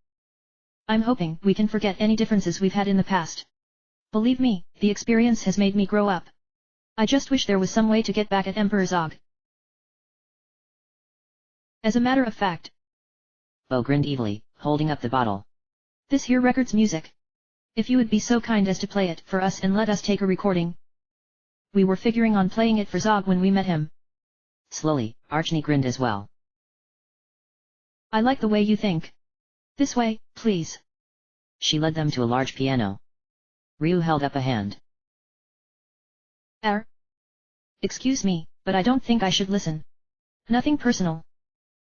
I'm hoping we can forget any differences we've had in the past. Believe me, the experience has made me grow up. I just wish there was some way to get back at Emperor Zog. As a matter of fact. Bo grinned evilly, holding up the bottle. This here record's music. If you would be so kind as to play it for us and let us take a recording. We were figuring on playing it for Zog when we met him. Slowly, Archne grinned as well. I like the way you think. This way, please. She led them to a large piano. Ryu held up a hand. Excuse me, but I don't think I should listen. Nothing personal.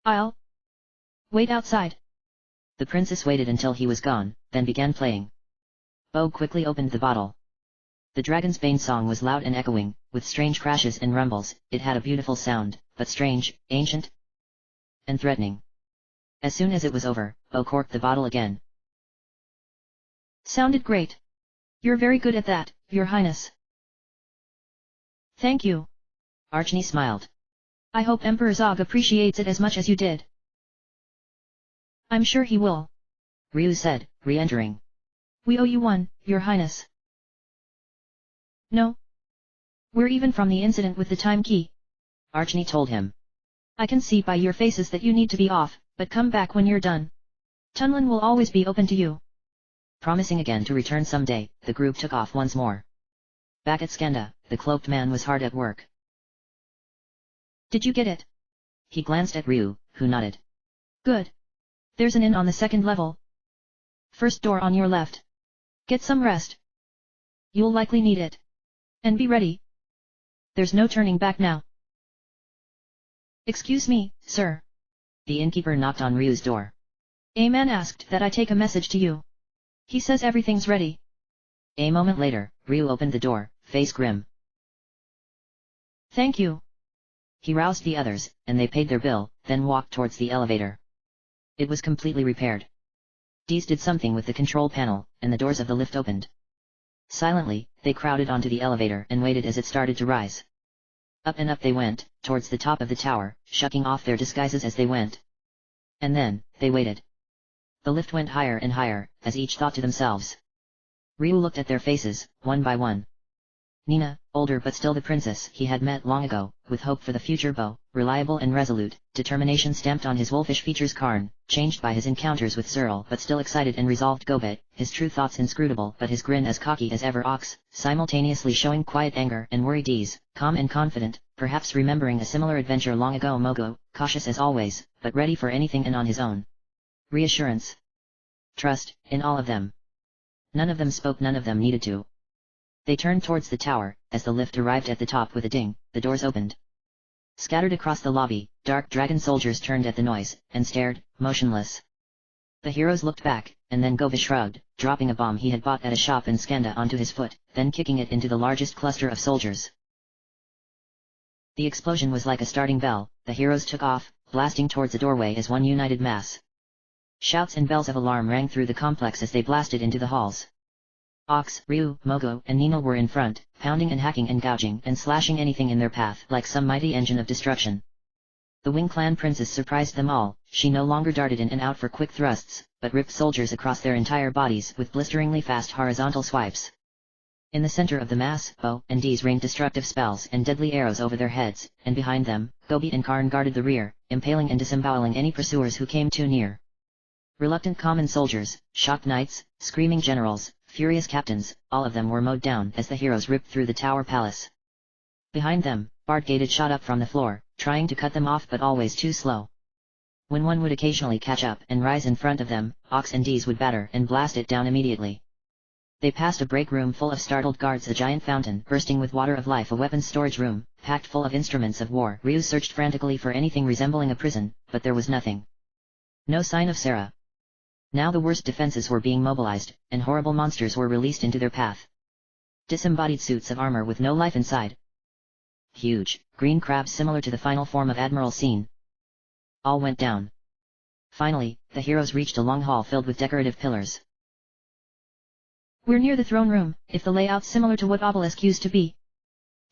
I'll wait outside. The princess waited until he was gone, then began playing. Bo quickly opened the bottle. The Dragon's Bane song was loud and echoing, with strange crashes and rumbles. It had a beautiful sound, but strange, ancient, and threatening. As soon as it was over, Bo corked the bottle again. Sounded great. You're very good at that, Your Highness. Thank you. Archne smiled. I hope Emperor Zog appreciates it as much as you did. I'm sure he will. Ryu said, re-entering. We owe you one, Your Highness. No. We're even from the incident with the time key. Archne told him. I can see by your faces that you need to be off, but come back when you're done. Tunlin will always be open to you. Promising again to return someday, the group took off once more. Back at Skenda, the cloaked man was hard at work. Did you get it? He glanced at Ryu, who nodded. Good. There's an inn on the second level. First door on your left. Get some rest. You'll likely need it. And be ready. There's no turning back now. Excuse me, sir. The innkeeper knocked on Ryu's door. A man asked that I take a message to you. He says everything's ready. A moment later, Ryu opened the door, face grim. Thank you. He roused the others, and they paid their bill, then walked towards the elevator. It was completely repaired. Dees did something with the control panel, and the doors of the lift opened. Silently, they crowded onto the elevator and waited as it started to rise. Up and up they went, towards the top of the tower, shucking off their disguises as they went. And then, they waited. The lift went higher and higher, as each thought to themselves. Ryu looked at their faces, one by one. Nina, older but still the princess he had met long ago, with hope for the future beau, reliable and resolute, determination stamped on his wolfish features. Karn, changed by his encounters with Cyril but still excited and resolved. Gobet, his true thoughts inscrutable but his grin as cocky as ever. Ox, simultaneously showing quiet anger and worry. Dees, calm and confident, perhaps remembering a similar adventure long ago. Mogo, cautious as always, but ready for anything and on his own. Reassurance. Trust, in all of them. None of them spoke, none of them needed to. They turned towards the tower. As the lift arrived at the top with a ding, the doors opened. Scattered across the lobby, dark dragon soldiers turned at the noise, and stared, motionless. The heroes looked back, and then Gobi shrugged, dropping a bomb he had bought at a shop in Skanda onto his foot, then kicking it into the largest cluster of soldiers. The explosion was like a starting bell. The heroes took off, blasting towards the doorway as one united mass. Shouts and bells of alarm rang through the complex as they blasted into the halls. Ox, Ryu, Mogo, and Nina were in front, pounding and hacking and gouging and slashing anything in their path like some mighty engine of destruction. The Wing Clan princess surprised them all. She no longer darted in and out for quick thrusts, but ripped soldiers across their entire bodies with blisteringly fast horizontal swipes. In the center of the mass, Bo and Dees rained destructive spells and deadly arrows over their heads, and behind them, Gobi and Karn guarded the rear, impaling and disemboweling any pursuers who came too near. Reluctant common soldiers, shocked knights, screaming generals, furious captains, all of them were mowed down as the heroes ripped through the tower palace. Behind them, Bard-gated shot up from the floor, trying to cut them off but always too slow. When one would occasionally catch up and rise in front of them, Ox and Dees would batter and blast it down immediately. They passed a break room full of startled guards, a giant fountain bursting with water of life, a weapons storage room, packed full of instruments of war. Ryu searched frantically for anything resembling a prison, but there was nothing. No sign of Sarah. Now the worst defenses were being mobilized, and horrible monsters were released into their path. Disembodied suits of armor with no life inside. Huge, green crabs similar to the final form of Admiral Scene. All went down. Finally, the heroes reached a long hall filled with decorative pillars. We're near the throne room, if the layout's similar to what Obelisk used to be.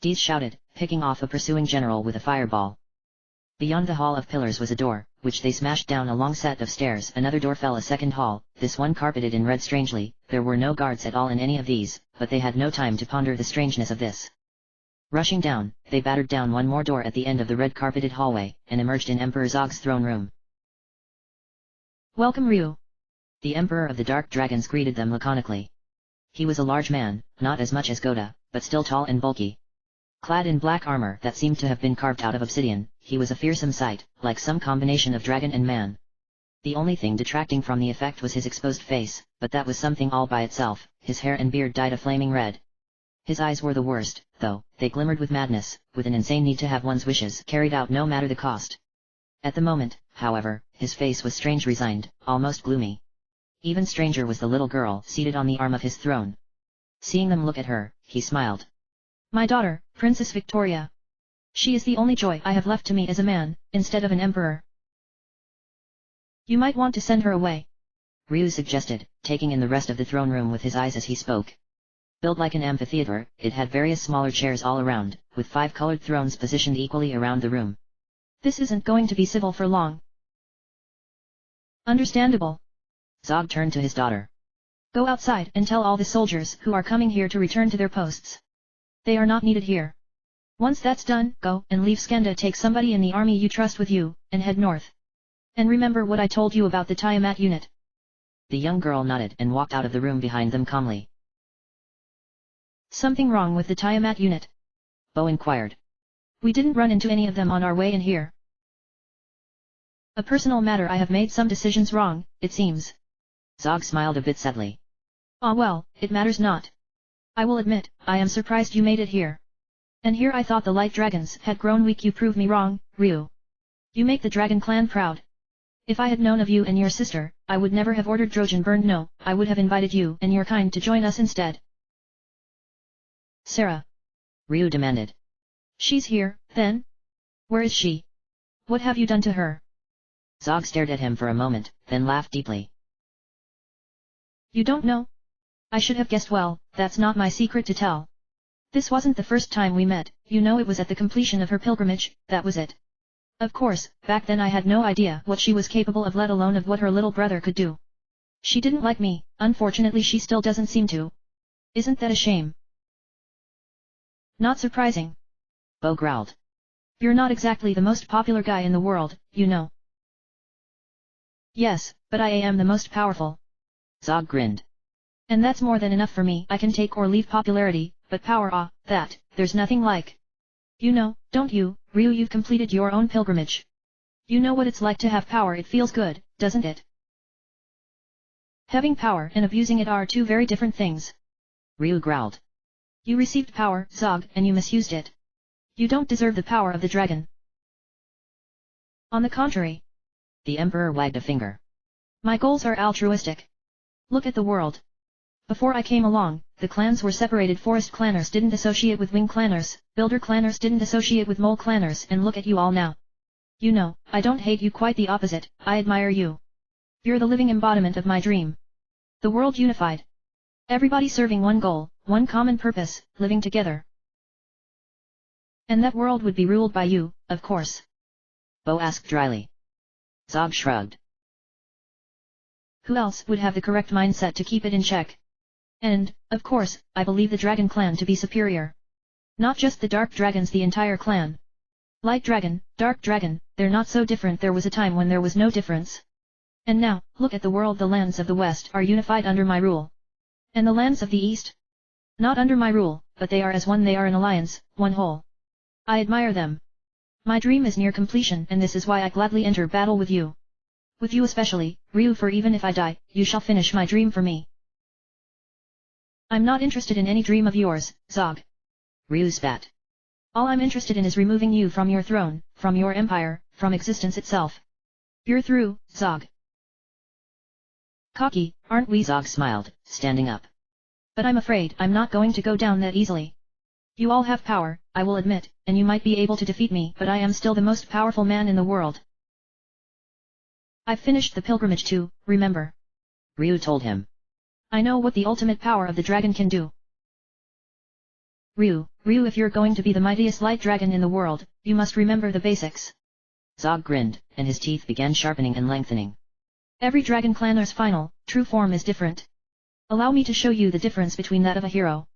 Dees shouted, picking off a pursuing general with a fireball. Beyond the hall of pillars was a door, which they smashed down a long set of stairs. Another door fell, a second hall, this one carpeted in red. Strangely, there were no guards at all in any of these, but they had no time to ponder the strangeness of this. Rushing down, they battered down one more door at the end of the red carpeted hallway, and emerged in Emperor Zog's throne room. Welcome, Ryu. The Emperor of the Dark Dragons greeted them laconically. He was a large man, not as much as Goda, but still tall and bulky. Clad in black armor that seemed to have been carved out of obsidian, he was a fearsome sight, like some combination of dragon and man. The only thing detracting from the effect was his exposed face, but that was something all by itself. His hair and beard dyed a flaming red. His eyes were the worst, though. They glimmered with madness, with an insane need to have one's wishes carried out no matter the cost. At the moment, however, his face was strange, resigned, almost gloomy. Even stranger was the little girl seated on the arm of his throne. Seeing them look at her, he smiled. My daughter, Princess Victoria. She is the only joy I have left to me as a man, instead of an emperor. You might want to send her away. Ryu suggested, taking in the rest of the throne room with his eyes as he spoke. Built like an amphitheater, it had various smaller chairs all around, with 5 colored thrones positioned equally around the room. This isn't going to be civil for long. Understandable. Zog turned to his daughter. Go outside and tell all the soldiers who are coming here to return to their posts. They are not needed here. Once that's done, go and leave Skanda, take somebody in the army you trust with you, and head north. And remember what I told you about the Tiamat unit. The young girl nodded and walked out of the room behind them calmly. Something wrong with the Tiamat unit? Bo inquired. We didn't run into any of them on our way in here. A personal matter. I have made some decisions wrong, it seems. Zog smiled a bit sadly. Ah well, it matters not. I will admit, I am surprised you made it here. And here I thought the light dragons had grown weak. You prove me wrong, Ryu. You make the dragon clan proud. If I had known of you and your sister, I would never have ordered Trojan burned. No, I would have invited you and your kind to join us instead. Sarah. Ryu demanded. She's here, then? Where is she? What have you done to her? Zog stared at him for a moment, then laughed deeply. You don't know? I should have guessed. Well, that's not my secret to tell. This wasn't the first time we met, you know. It was at the completion of her pilgrimage, that was it. Of course, back then I had no idea what she was capable of, let alone of what her little brother could do. She didn't like me, unfortunately she still doesn't seem to. Isn't that a shame? Not surprising. Bo growled. You're not exactly the most popular guy in the world, you know. Yes, but I am the most powerful. Zog grinned. And that's more than enough for me. I can take or leave popularity, but power, that, there's nothing like. You know, don't you, Ryu? You've completed your own pilgrimage. You know what it's like to have power. It feels good, doesn't it? Having power and abusing it are two very different things. Ryu growled. You received power, Zog, and you misused it. You don't deserve the power of the dragon. On the contrary. The Emperor wagged a finger. My goals are altruistic. Look at the world. Before I came along, the clans were separated. Forest clanners didn't associate with wing clanners, builder clanners didn't associate with mole clanners, and look at you all now. You know, I don't hate you, quite the opposite, I admire you. You're the living embodiment of my dream. The world unified. Everybody serving one goal, one common purpose, living together. And that world would be ruled by you, of course. Bo asked dryly. Zog shrugged. Who else would have the correct mindset to keep it in check? And, of course, I believe the Dragon Clan to be superior. Not just the Dark Dragons, the entire clan. Light Dragon, Dark Dragon, they're not so different. There was a time when there was no difference. And now, look at the world. The lands of the West are unified under my rule. And the lands of the East? Not under my rule, but they are as one. They are an alliance, one whole. I admire them. My dream is near completion, and this is why I gladly enter battle with you. With you especially, Ryu, for even if I die, you shall finish my dream for me. I'm not interested in any dream of yours, Zog. Ryu spat. All I'm interested in is removing you from your throne, from your empire, from existence itself. You're through, Zog. Cocky, aren't we? Zog smiled, standing up. But I'm afraid I'm not going to go down that easily. You all have power, I will admit, and you might be able to defeat me, but I am still the most powerful man in the world. I've finished the pilgrimage too, remember? Ryu told him. I know what the ultimate power of the dragon can do. Ryu, if you're going to be the mightiest light dragon in the world, you must remember the basics. Zog grinned, and his teeth began sharpening and lengthening. Every dragon clanner's final, true form is different. Allow me to show you the difference between that of a hero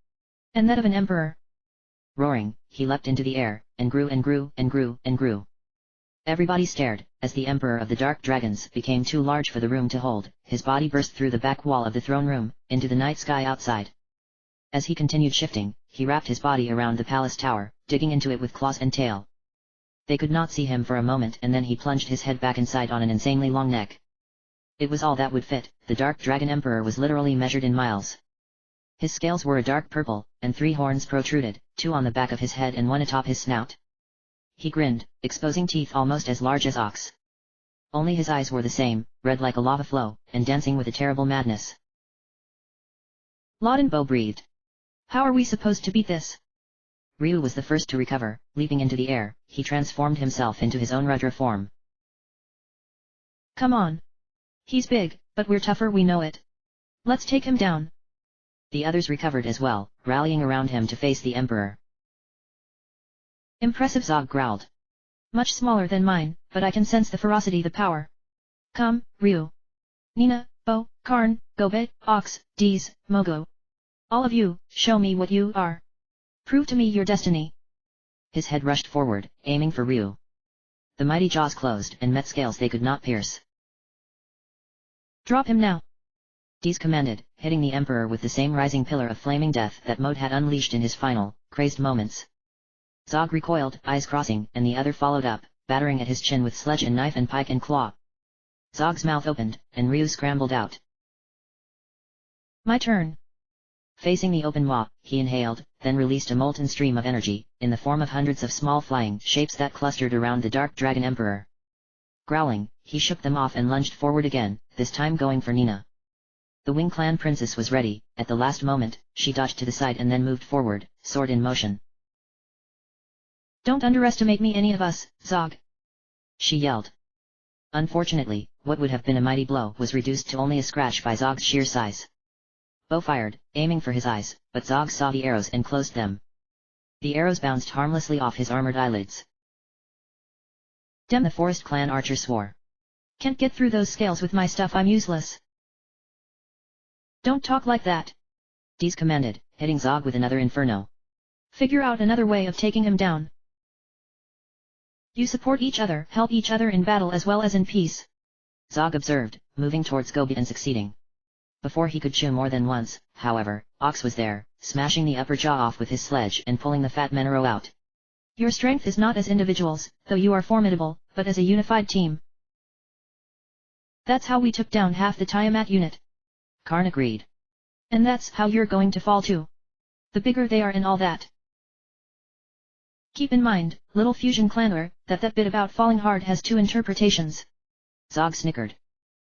and that of an emperor. Roaring, he leapt into the air, and grew and grew and grew and grew. Everybody stared, as the Emperor of the Dark Dragons became too large for the room to hold. His body burst through the back wall of the throne room, into the night sky outside. As he continued shifting, he wrapped his body around the palace tower, digging into it with claws and tail. They could not see him for a moment, and then he plunged his head back inside on an insanely long neck. It was all that would fit. The Dark Dragon Emperor was literally measured in miles. His scales were a dark purple, and 3 horns protruded, 2 on the back of his head and 1 atop his snout. He grinned, exposing teeth almost as large as ox. Only his eyes were the same, red like a lava flow, and dancing with a terrible madness. Laden Bo breathed. How are we supposed to beat this? Ryu was the first to recover. Leaping into the air, he transformed himself into his own Rudra form. Come on. He's big, but we're tougher, we know it. Let's take him down. The others recovered as well, rallying around him to face the Emperor. Impressive, Zog growled. Much smaller than mine, but I can sense the ferocity, the power. Come, Ryu. Nina, Bo, Karn, Gobet, Ox, Deez, Mogo. All of you, show me what you are. Prove to me your destiny. His head rushed forward, aiming for Ryu. The mighty jaws closed and met scales they could not pierce. Drop him now. Deez commanded, hitting the Emperor with the same rising pillar of flaming death that Mode had unleashed in his final, crazed moments. Zog recoiled, eyes crossing, and the other followed up, battering at his chin with sledge and knife and pike and claw. Zog's mouth opened, and Ryu scrambled out. My turn. Facing the open maw, he inhaled, then released a molten stream of energy, in the form of hundreds of small flying shapes that clustered around the Dark Dragon Emperor. Growling, he shook them off and lunged forward again, this time going for Nina. The Wing Clan princess was ready. At the last moment, she dodged to the side and then moved forward, sword in motion. Don't underestimate me, any of us, Zog, she yelled. Unfortunately, what would have been a mighty blow was reduced to only a scratch by Zog's sheer size. Bo fired, aiming for his eyes, but Zog saw the arrows and closed them. The arrows bounced harmlessly off his armored eyelids. Damn, the Forest Clan archer swore. Can't get through those scales with my stuff, I'm useless. Don't talk like that, Dees commanded, hitting Zog with another inferno. Figure out another way of taking him down. You support each other, help each other in battle as well as in peace, Zog observed, moving towards Gobi and succeeding. Before he could chew more than once, however, Ox was there, smashing the upper jaw off with his sledge and pulling the fat Menero out. Your strength is not as individuals, though you are formidable, but as a unified team. That's how we took down half the Tiamat unit, Karn agreed. And that's how you're going to fall too. The bigger they are and all that. Keep in mind, little fusion clanner, that bit about falling hard has two interpretations. Zog snickered.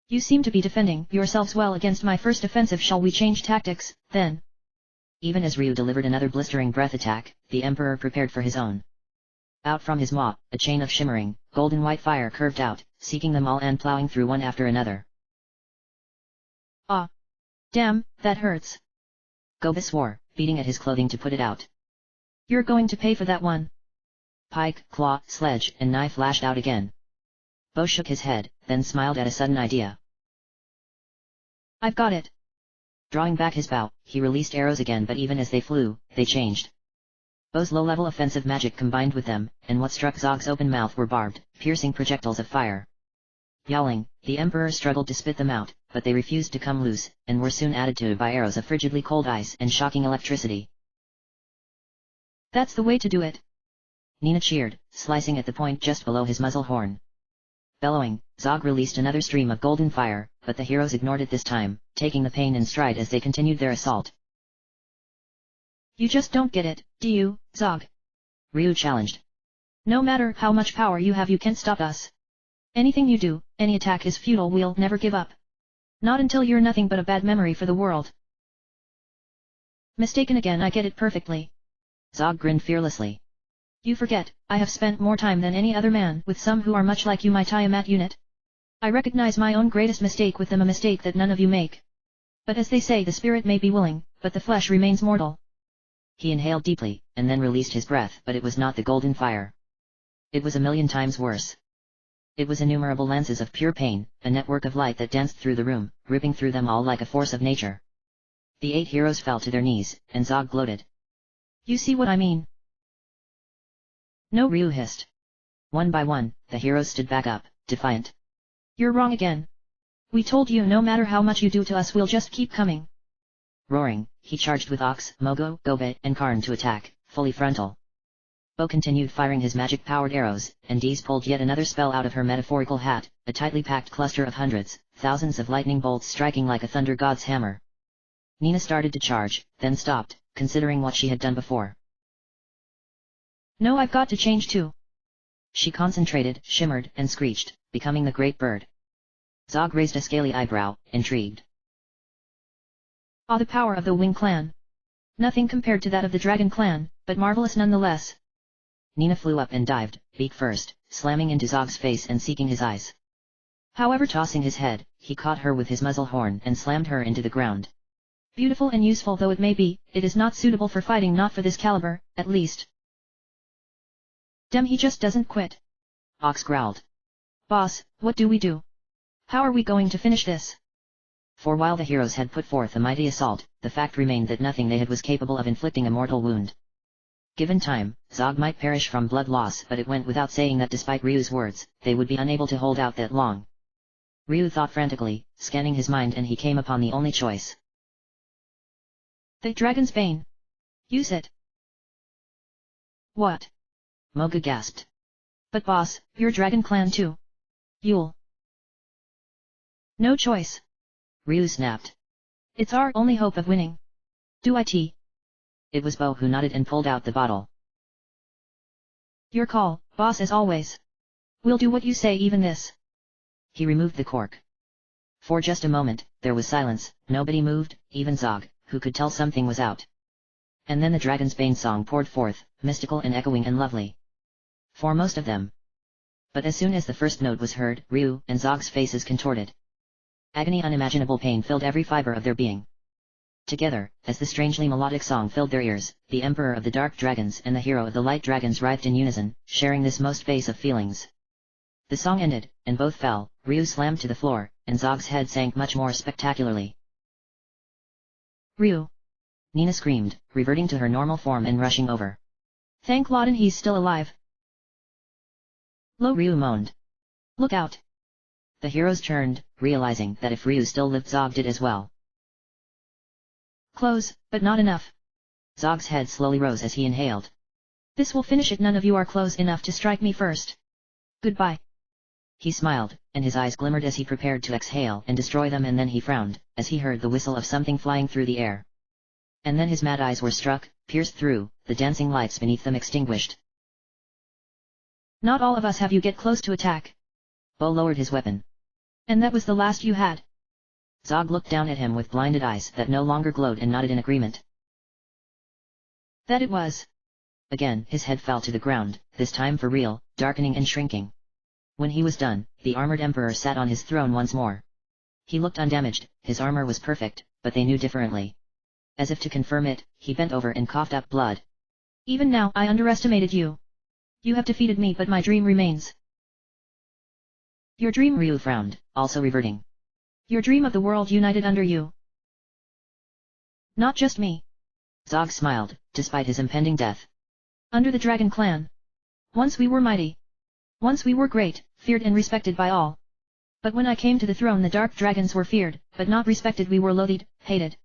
You seem to be defending yourselves well against my first offensive. Shall we change tactics, then? Even as Ryu delivered another blistering breath attack, the Emperor prepared for his own. Out from his maw, a chain of shimmering, golden white fire curved out, seeking them all and plowing through one after another. Ah! Damn, that hurts. Gobi swore, beating at his clothing to put it out. You're going to pay for that one. Pike, claw, sledge, and knife lashed out again. Bo shook his head, then smiled at a sudden idea. I've got it. Drawing back his bow, he released arrows again, but even as they flew, they changed. Bo's low-level offensive magic combined with them, and what struck Zog's open mouth were barbed, piercing projectiles of fire. Yowling, the Emperor struggled to spit them out, but they refused to come loose, and were soon added to by arrows of frigidly cold ice and shocking electricity. That's the way to do it, Nina cheered, slicing at the point just below his muzzle horn. Bellowing, Zog released another stream of golden fire, but the heroes ignored it this time, taking the pain in stride as they continued their assault. You just don't get it, do you, Zog? Ryu challenged. No matter how much power you have, you can't stop us. Anything you do, any attack is futile. We'll never give up. Not until you're nothing but a bad memory for the world. Mistaken again, I get it perfectly. Zog grinned fearlessly. You forget, I have spent more time than any other man with some who are much like you, my Tiamat unit. I recognize my own greatest mistake with them, a mistake that none of you make. But as they say, the spirit may be willing, but the flesh remains mortal. He inhaled deeply, and then released his breath, but it was not the golden fire. It was a million times worse. It was innumerable lances of pure pain, a network of light that danced through the room, ripping through them all like a force of nature. The 8 heroes fell to their knees, and Zog gloated. You see what I mean? No, Ryu hissed. One by one, the heroes stood back up, defiant. You're wrong again. We told you no matter how much you do to us, we'll just keep coming. Roaring, he charged with Ox, Mogo, Gobi, and Karn to attack, fully frontal. Bo continued firing his magic-powered arrows, and Dees pulled yet another spell out of her metaphorical hat, a tightly packed cluster of hundreds, thousands of lightning bolts striking like a thunder god's hammer. Nina started to charge, then stopped, considering what she had done before. No, I've got to change too. She concentrated, shimmered, and screeched, becoming the great bird. Zog raised a scaly eyebrow, intrigued. Ah, the power of the Wing Clan. Nothing compared to that of the Dragon Clan, but marvelous nonetheless. Nina flew up and dived, beak first, slamming into Zog's face and seeking his eyes. However, tossing his head, he caught her with his muzzle horn and slammed her into the ground. Beautiful and useful though it may be, it is not suitable for fighting, not for this caliber, at least. Damn, he just doesn't quit. Ox growled. Boss, what do we do? How are we going to finish this? For while the heroes had put forth a mighty assault, the fact remained that nothing they had was capable of inflicting a mortal wound. Given time, Zog might perish from blood loss, but it went without saying that despite Ryu's words, they would be unable to hold out that long. Ryu thought frantically, scanning his mind, and he came upon the only choice. The Dragon's Bane. Use it. What? Moga gasped. But boss, you're Dragon Clan too. You'll... No choice. Ryu snapped. It's our only hope of winning. Do it. It was Bo who nodded and pulled out the bottle. Your call, boss, as always. We'll do what you say, even this. He removed the cork. For just a moment, there was silence, nobody moved, even Zog, who could tell something was out. And then the Dragon's Bane song poured forth, mystical and echoing and lovely. For most of them. But as soon as the first note was heard, Ryu and Zog's faces contorted. Agony, unimaginable pain filled every fiber of their being. Together, as the strangely melodic song filled their ears, the Emperor of the Dark Dragons and the hero of the Light Dragons writhed in unison, sharing this most base of feelings. The song ended, and both fell. Ryu slammed to the floor, and Zog's head sank much more spectacularly. Ryu! Nina screamed, reverting to her normal form and rushing over. Thank Lawton he's still alive. Ryu moaned. Look out! The heroes turned, realizing that if Ryu still lived, Zog did as well. Close, but not enough. Zog's head slowly rose as he inhaled. This will finish it. None of you are close enough to strike me first. Goodbye. He smiled, and his eyes glimmered as he prepared to exhale and destroy them, and then he frowned, as he heard the whistle of something flying through the air. And then his mad eyes were struck, pierced through, the dancing lights beneath them extinguished. Not all of us have. You get close to attack. Bo lowered his weapon. And that was the last you had. Zog looked down at him with blinded eyes that no longer glowed and nodded in agreement. That it was. Again his head fell to the ground, this time for real, darkening and shrinking. When he was done, the armored emperor sat on his throne once more. He looked undamaged, his armor was perfect, but they knew differently. As if to confirm it, he bent over and coughed up blood. Even now I underestimated you. You have defeated me, but my dream remains. Your dream? Ryu frowned, also reverting. Your dream of the world united under you. Not just me. Zog smiled, despite his impending death. Under the Dragon Clan. Once we were mighty. Once we were great, feared and respected by all. But when I came to the throne, the Dark Dragons were feared, but not respected. We were loathed, hated.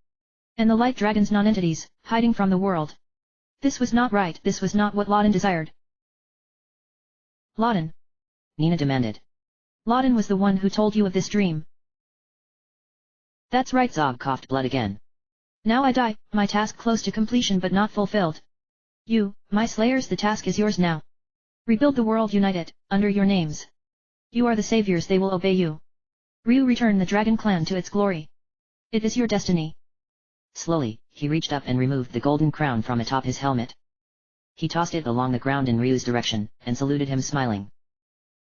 And the Light Dragons non-entities, hiding from the world. This was not right. This was not what Lawton desired. Lawton? Nina demanded. Lawton was the one who told you of this dream. That's right. Zog coughed blood again. Now I die, my task close to completion but not fulfilled. You, my slayers, the task is yours now. Rebuild the world, unite it, under your names. You are the saviors, they will obey you. Ryu, return the Dragon Clan to its glory. It is your destiny. Slowly, he reached up and removed the golden crown from atop his helmet. He tossed it along the ground in Ryu's direction, and saluted him smiling.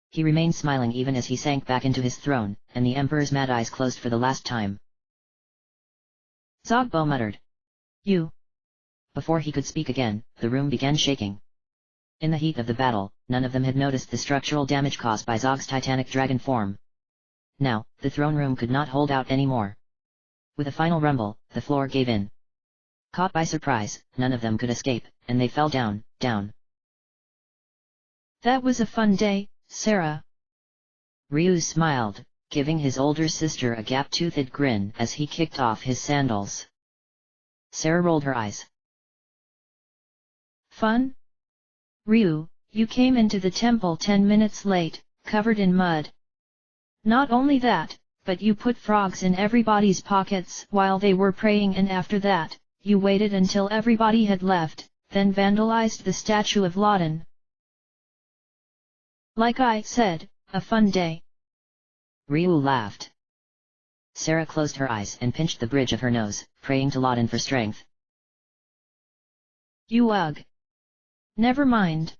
He remained smiling even as he sank back into his throne, and the Emperor's mad eyes closed for the last time. Zog, Bo muttered. You. Before he could speak again, the room began shaking. In the heat of the battle, none of them had noticed the structural damage caused by Zog's titanic dragon form. Now, the throne room could not hold out any more. With a final rumble, the floor gave in. Caught by surprise, none of them could escape, and they fell down, down. That was a fun day, Sarah. Ryu smiled, giving his older sister a gap-toothed grin as he kicked off his sandals. Sarah rolled her eyes. Fun? Ryu, you came into the temple 10 minutes late, covered in mud. Not only that, but you put frogs in everybody's pockets while they were praying, and after that, you waited until everybody had left, then vandalized the statue of Lawton. Like I said, a fun day. Ryu laughed. Sarah closed her eyes and pinched the bridge of her nose, praying to Lawton for strength. You ugh. Never mind.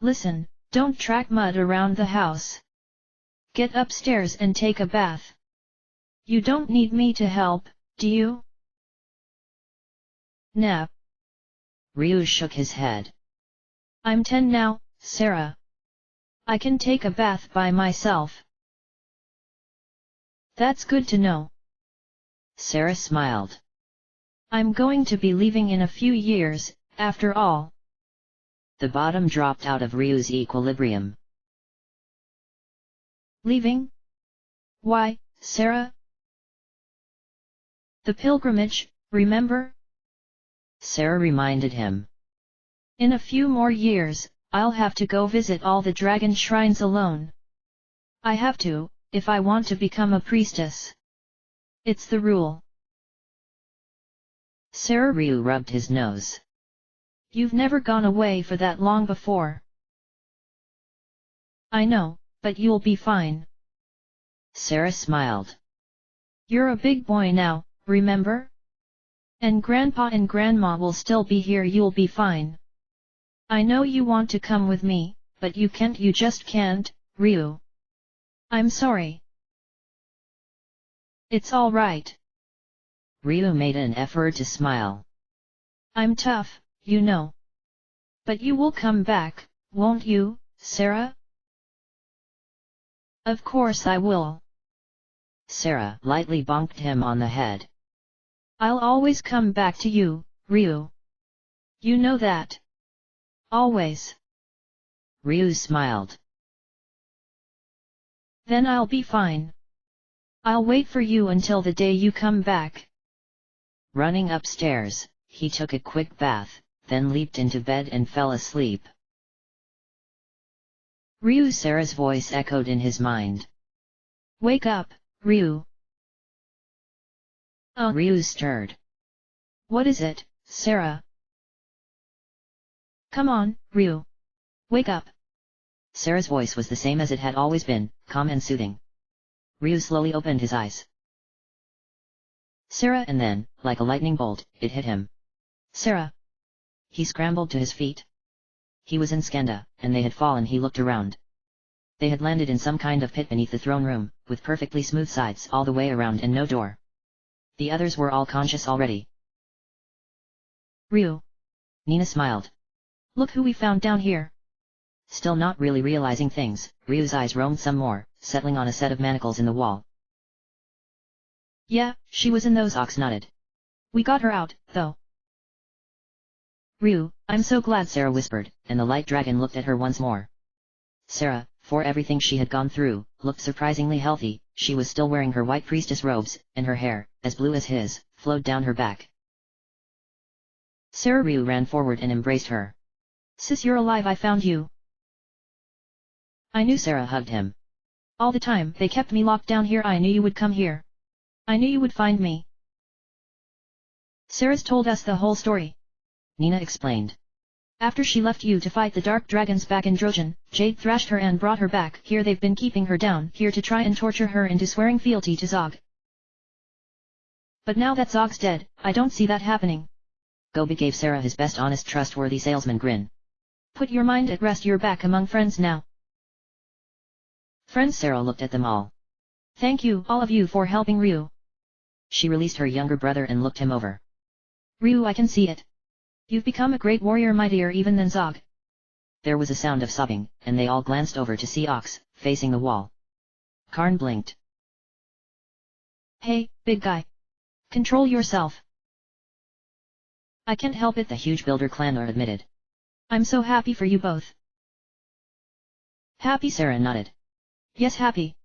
Listen, don't track mud around the house. Get upstairs and take a bath. You don't need me to help, do you? Nah. Ryu shook his head. I'm 10 now, Sarah. I can take a bath by myself. That's good to know. Sarah smiled. I'm going to be leaving in a few years, after all. The bottom dropped out of Ryu's equilibrium. Leaving? Why, Sarah? The pilgrimage, remember? Sarah reminded him. In a few more years, I'll have to go visit all the dragon shrines alone. I have to, if I want to become a priestess. It's the rule. Ryu rubbed his nose. You've never gone away for that long before. I know, but you'll be fine. Sarah smiled. You're a big boy now, remember? And Grandpa and Grandma will still be here. You'll be fine. I know you want to come with me, but you can't. You just can't, Ryu. I'm sorry. It's all right. Ryu made an effort to smile. I'm tough, you know. But you will come back, won't you, Sarah? Of course I will. Sarah lightly bonked him on the head. I'll always come back to you, Ryu. You know that. Always. Ryu smiled. Then I'll be fine. I'll wait for you until the day you come back. Running upstairs, he took a quick bath, then leaped into bed and fell asleep. Ryu. Sarah's voice echoed in his mind. Wake up, Ryu. Oh. Ryu stirred. What is it, Sarah? Come on, Ryu. Wake up. Sarah's voice was the same as it had always been, calm and soothing. Ryu slowly opened his eyes. Sarah. And then, like a lightning bolt, it hit him. Sarah. He scrambled to his feet. He was in Skanda, and they had fallen. He looked around. They had landed in some kind of pit beneath the throne room, with perfectly smooth sides all the way around and no door. The others were all conscious already. Ryu. Nina smiled. Look who we found down here. Still not really realizing things, Ryu's eyes roamed some more, settling on a set of manacles in the wall. Yeah, she was in those. Ox nodded. We got her out, though. Ryu, I'm so glad, Sarah whispered, and the light dragon looked at her once more. Sarah, for everything she had gone through, looked surprisingly healthy. She was still wearing her white priestess robes, and her hair, as blue as his, flowed down her back. Ryu ran forward and embraced her. Sis, you're alive. I found you. I knew. Sarah hugged him. All the time they kept me locked down here. I knew you would come here. I knew you would find me. Sarah's told us the whole story. Nina explained. After she left you to fight the dark dragons back in Drogen, Jade thrashed her and brought her back. Here they've been keeping her down here to try and torture her into swearing fealty to Zog. But now that Zog's dead, I don't see that happening. Gobi gave Sarah his best honest trustworthy salesman grin. Put your mind at rest. You're back among friends now. Friends. Sarah looked at them all. Thank you, all of you, for helping Ryu. She released her younger brother and looked him over. Ryu, I can see it. You've become a great warrior, mightier even than Zog. There was a sound of sobbing, and they all glanced over to see Ox, facing the wall. Karn blinked. Hey, big guy. Control yourself. I can't help it, the huge builder clan admitted. I'm so happy for you both. Happy? Sarah nodded. Yes, happy.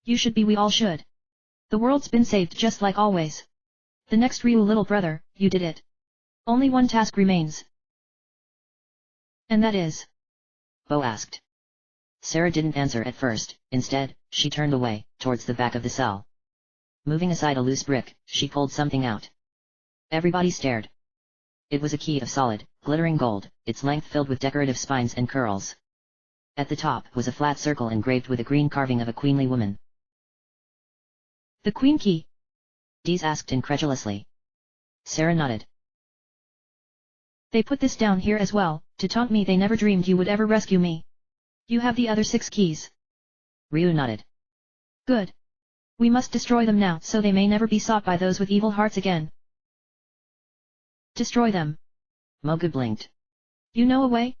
You should be. We all should. The world's been saved just like always. The next Ryu, little brother, you did it. Only one task remains. And that is? Bo asked. Sarah didn't answer at first. Instead, she turned away, towards the back of the cell. Moving aside a loose brick, she pulled something out. Everybody stared. It was a key of solid, glittering gold, its length filled with decorative spines and curls. At the top was a flat circle engraved with a green carving of a queenly woman. The Queen Key? Dees asked incredulously. Sarah nodded. They put this down here as well, to taunt me. They never dreamed you would ever rescue me. You have the other 6 keys. Ryu nodded. Good. We must destroy them now, so they may never be sought by those with evil hearts again. Destroy them. Moga blinked. You know a way?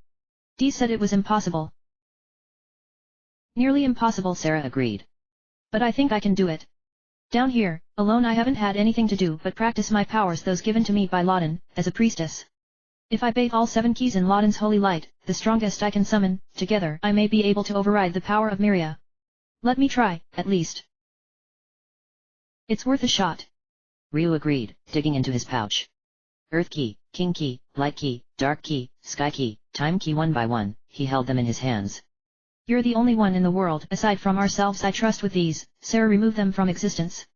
Dee said it was impossible. Nearly impossible, Sarah agreed. But I think I can do it. Down here, alone, I haven't had anything to do but practice my powers, those given to me by Loden, as a priestess. If I bathe all 7 keys in Loden's holy light, the strongest I can summon, together I may be able to override the power of Myria. Let me try, at least. It's worth a shot. Ryu agreed, digging into his pouch. Earth Key, King Key, Light Key, Dark Key, Sky Key, Time Key. One by one, he held them in his hands. You're the only one in the world aside from ourselves I trust with these, Sarah, remove them from existence.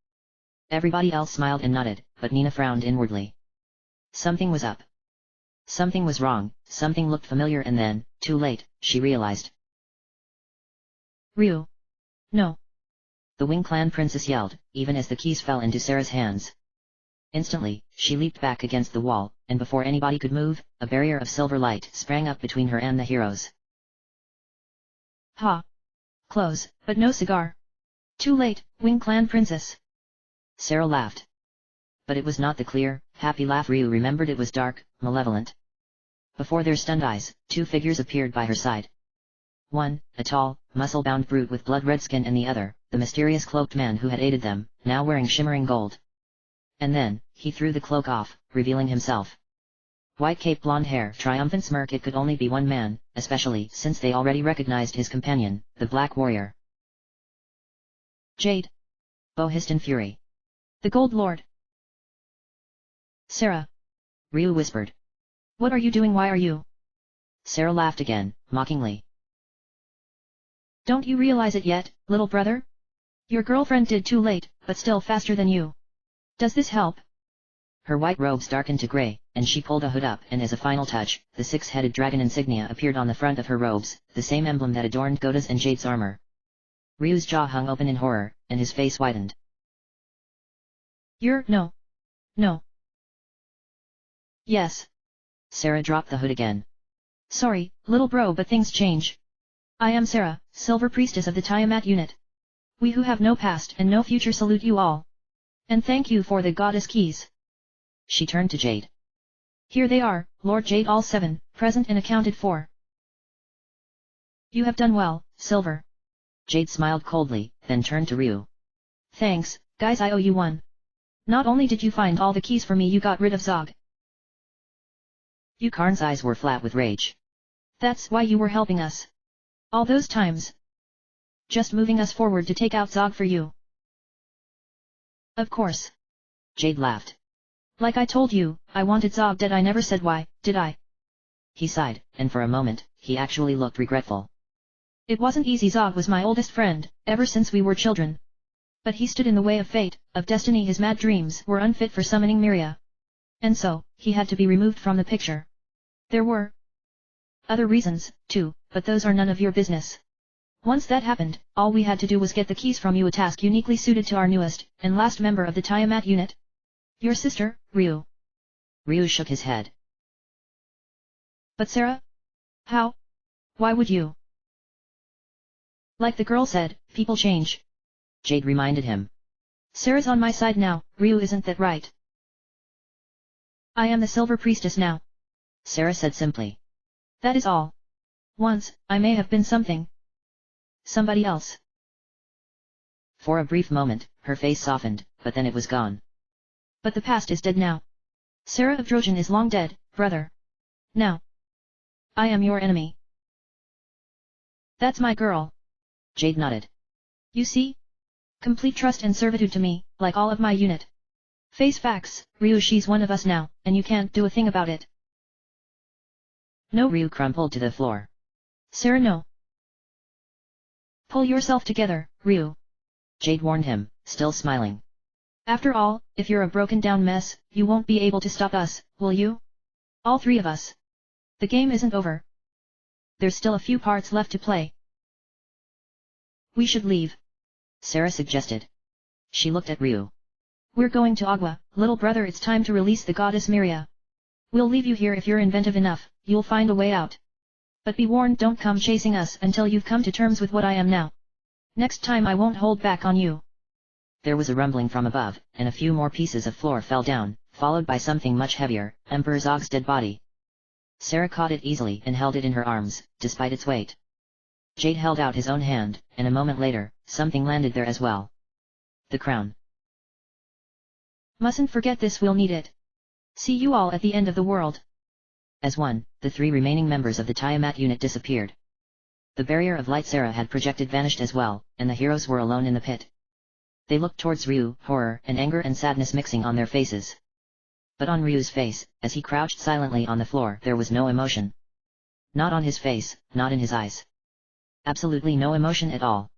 Everybody else smiled and nodded, but Nina frowned inwardly. Something was up. Something was wrong, something looked familiar, and then, too late, she realized. Ryu. No. The Wing Clan princess yelled, even as the keys fell into Sarah's hands. Instantly, she leaped back against the wall, and before anybody could move, a barrier of silver light sprang up between her and the heroes. Ha! Close, but no cigar. Too late, Wing Clan princess. Sarah laughed. But it was not the clear, happy laugh Ryu remembered. It was dark, malevolent. Before their stunned eyes, two figures appeared by her side. One, a tall, muscle-bound brute with blood-red skin, and the other, the mysterious cloaked man who had aided them, now wearing shimmering gold. And then, he threw the cloak off, revealing himself. White cape, blonde hair, triumphant smirk. It could only be one man, especially since they already recognized his companion, the Black Warrior. Jade. Bo hissed in fury. The Gold Lord. Sarah. Ryu whispered. What are you doing? Why are you? Sarah laughed again, mockingly. Don't you realize it yet, little brother? Your girlfriend did too late, but still faster than you. Does this help? Her white robes darkened to gray, and she pulled a hood up, and as a final touch, the six-headed dragon insignia appeared on the front of her robes, the same emblem that adorned Gota's and Jade's armor. Ryu's jaw hung open in horror, and his face widened. No. No. Yes. Sarah dropped the hood again. Sorry, little bro, but things change. I am Sarah, Silver Priestess of the Tiamat unit. We who have no past and no future salute you all. And thank you for the goddess keys. She turned to Jade. Here they are, Lord Jade, all 7, present and accounted for. You have done well, Silver. Jade smiled coldly, then turned to Ryu. Thanks, guys, I owe you one. Not only did you find all the keys for me, you got rid of Zog. Karn's eyes were flat with rage. That's why you were helping us. All those times. Just moving us forward to take out Zog for you. Of course. Jade laughed. Like I told you, I wanted Zog dead. I never said why, did I? He sighed, and for a moment, he actually looked regretful. It wasn't easy. Zog was my oldest friend, ever since we were children. But he stood in the way of fate, of destiny. His mad dreams were unfit for summoning Miria. And so, he had to be removed from the picture. There were other reasons, too, but those are none of your business. Once that happened, all we had to do was get the keys from you, a task uniquely suited to our newest and last member of the Tiamat unit. Your sister, Ryu. Ryu shook his head. But Sarah? How? Why would you? Like the girl said, people change. Jade reminded him. Sarah's on my side now, Ryu, isn't that right? I am the Silver Priestess now. Sarah said simply. That is all. Once, I may have been something. Somebody else. For a brief moment, her face softened, but then it was gone. But the past is dead now. Sarah of Drojan is long dead, brother. Now. I am your enemy. That's my girl. Jade nodded. You see? Complete trust and servitude to me, like all of my unit. Face facts, Ryu, she's one of us now, and you can't do a thing about it. No, Ryu crumpled to the floor. Sarah, no. Pull yourself together, Ryu. Jade warned him, still smiling. After all, if you're a broken down mess, you won't be able to stop us, will you? All 3 of us. The game isn't over. There's still a few parts left to play. We should leave. Sarah suggested. She looked at Ryu. We're going to Agua, little brother. It's time to release the goddess Miria. We'll leave you here. If you're inventive enough, you'll find a way out. But be warned, don't come chasing us until you've come to terms with what I am now. Next time I won't hold back on you. There was a rumbling from above, and a few more pieces of floor fell down, followed by something much heavier, Emperor Zog's dead body. Sarah caught it easily and held it in her arms, despite its weight. Jade held out his own hand, and a moment later, something landed there as well. The crown. Mustn't forget this, we'll need it. See you all at the end of the world. As one, the 3 remaining members of the Tiamat unit disappeared. The barrier of light Sarah had projected vanished as well, and the heroes were alone in the pit. They looked towards Ryu, horror and anger and sadness mixing on their faces. But on Ryu's face, as he crouched silently on the floor, there was no emotion. Not on his face, not in his eyes. Absolutely no emotion at all.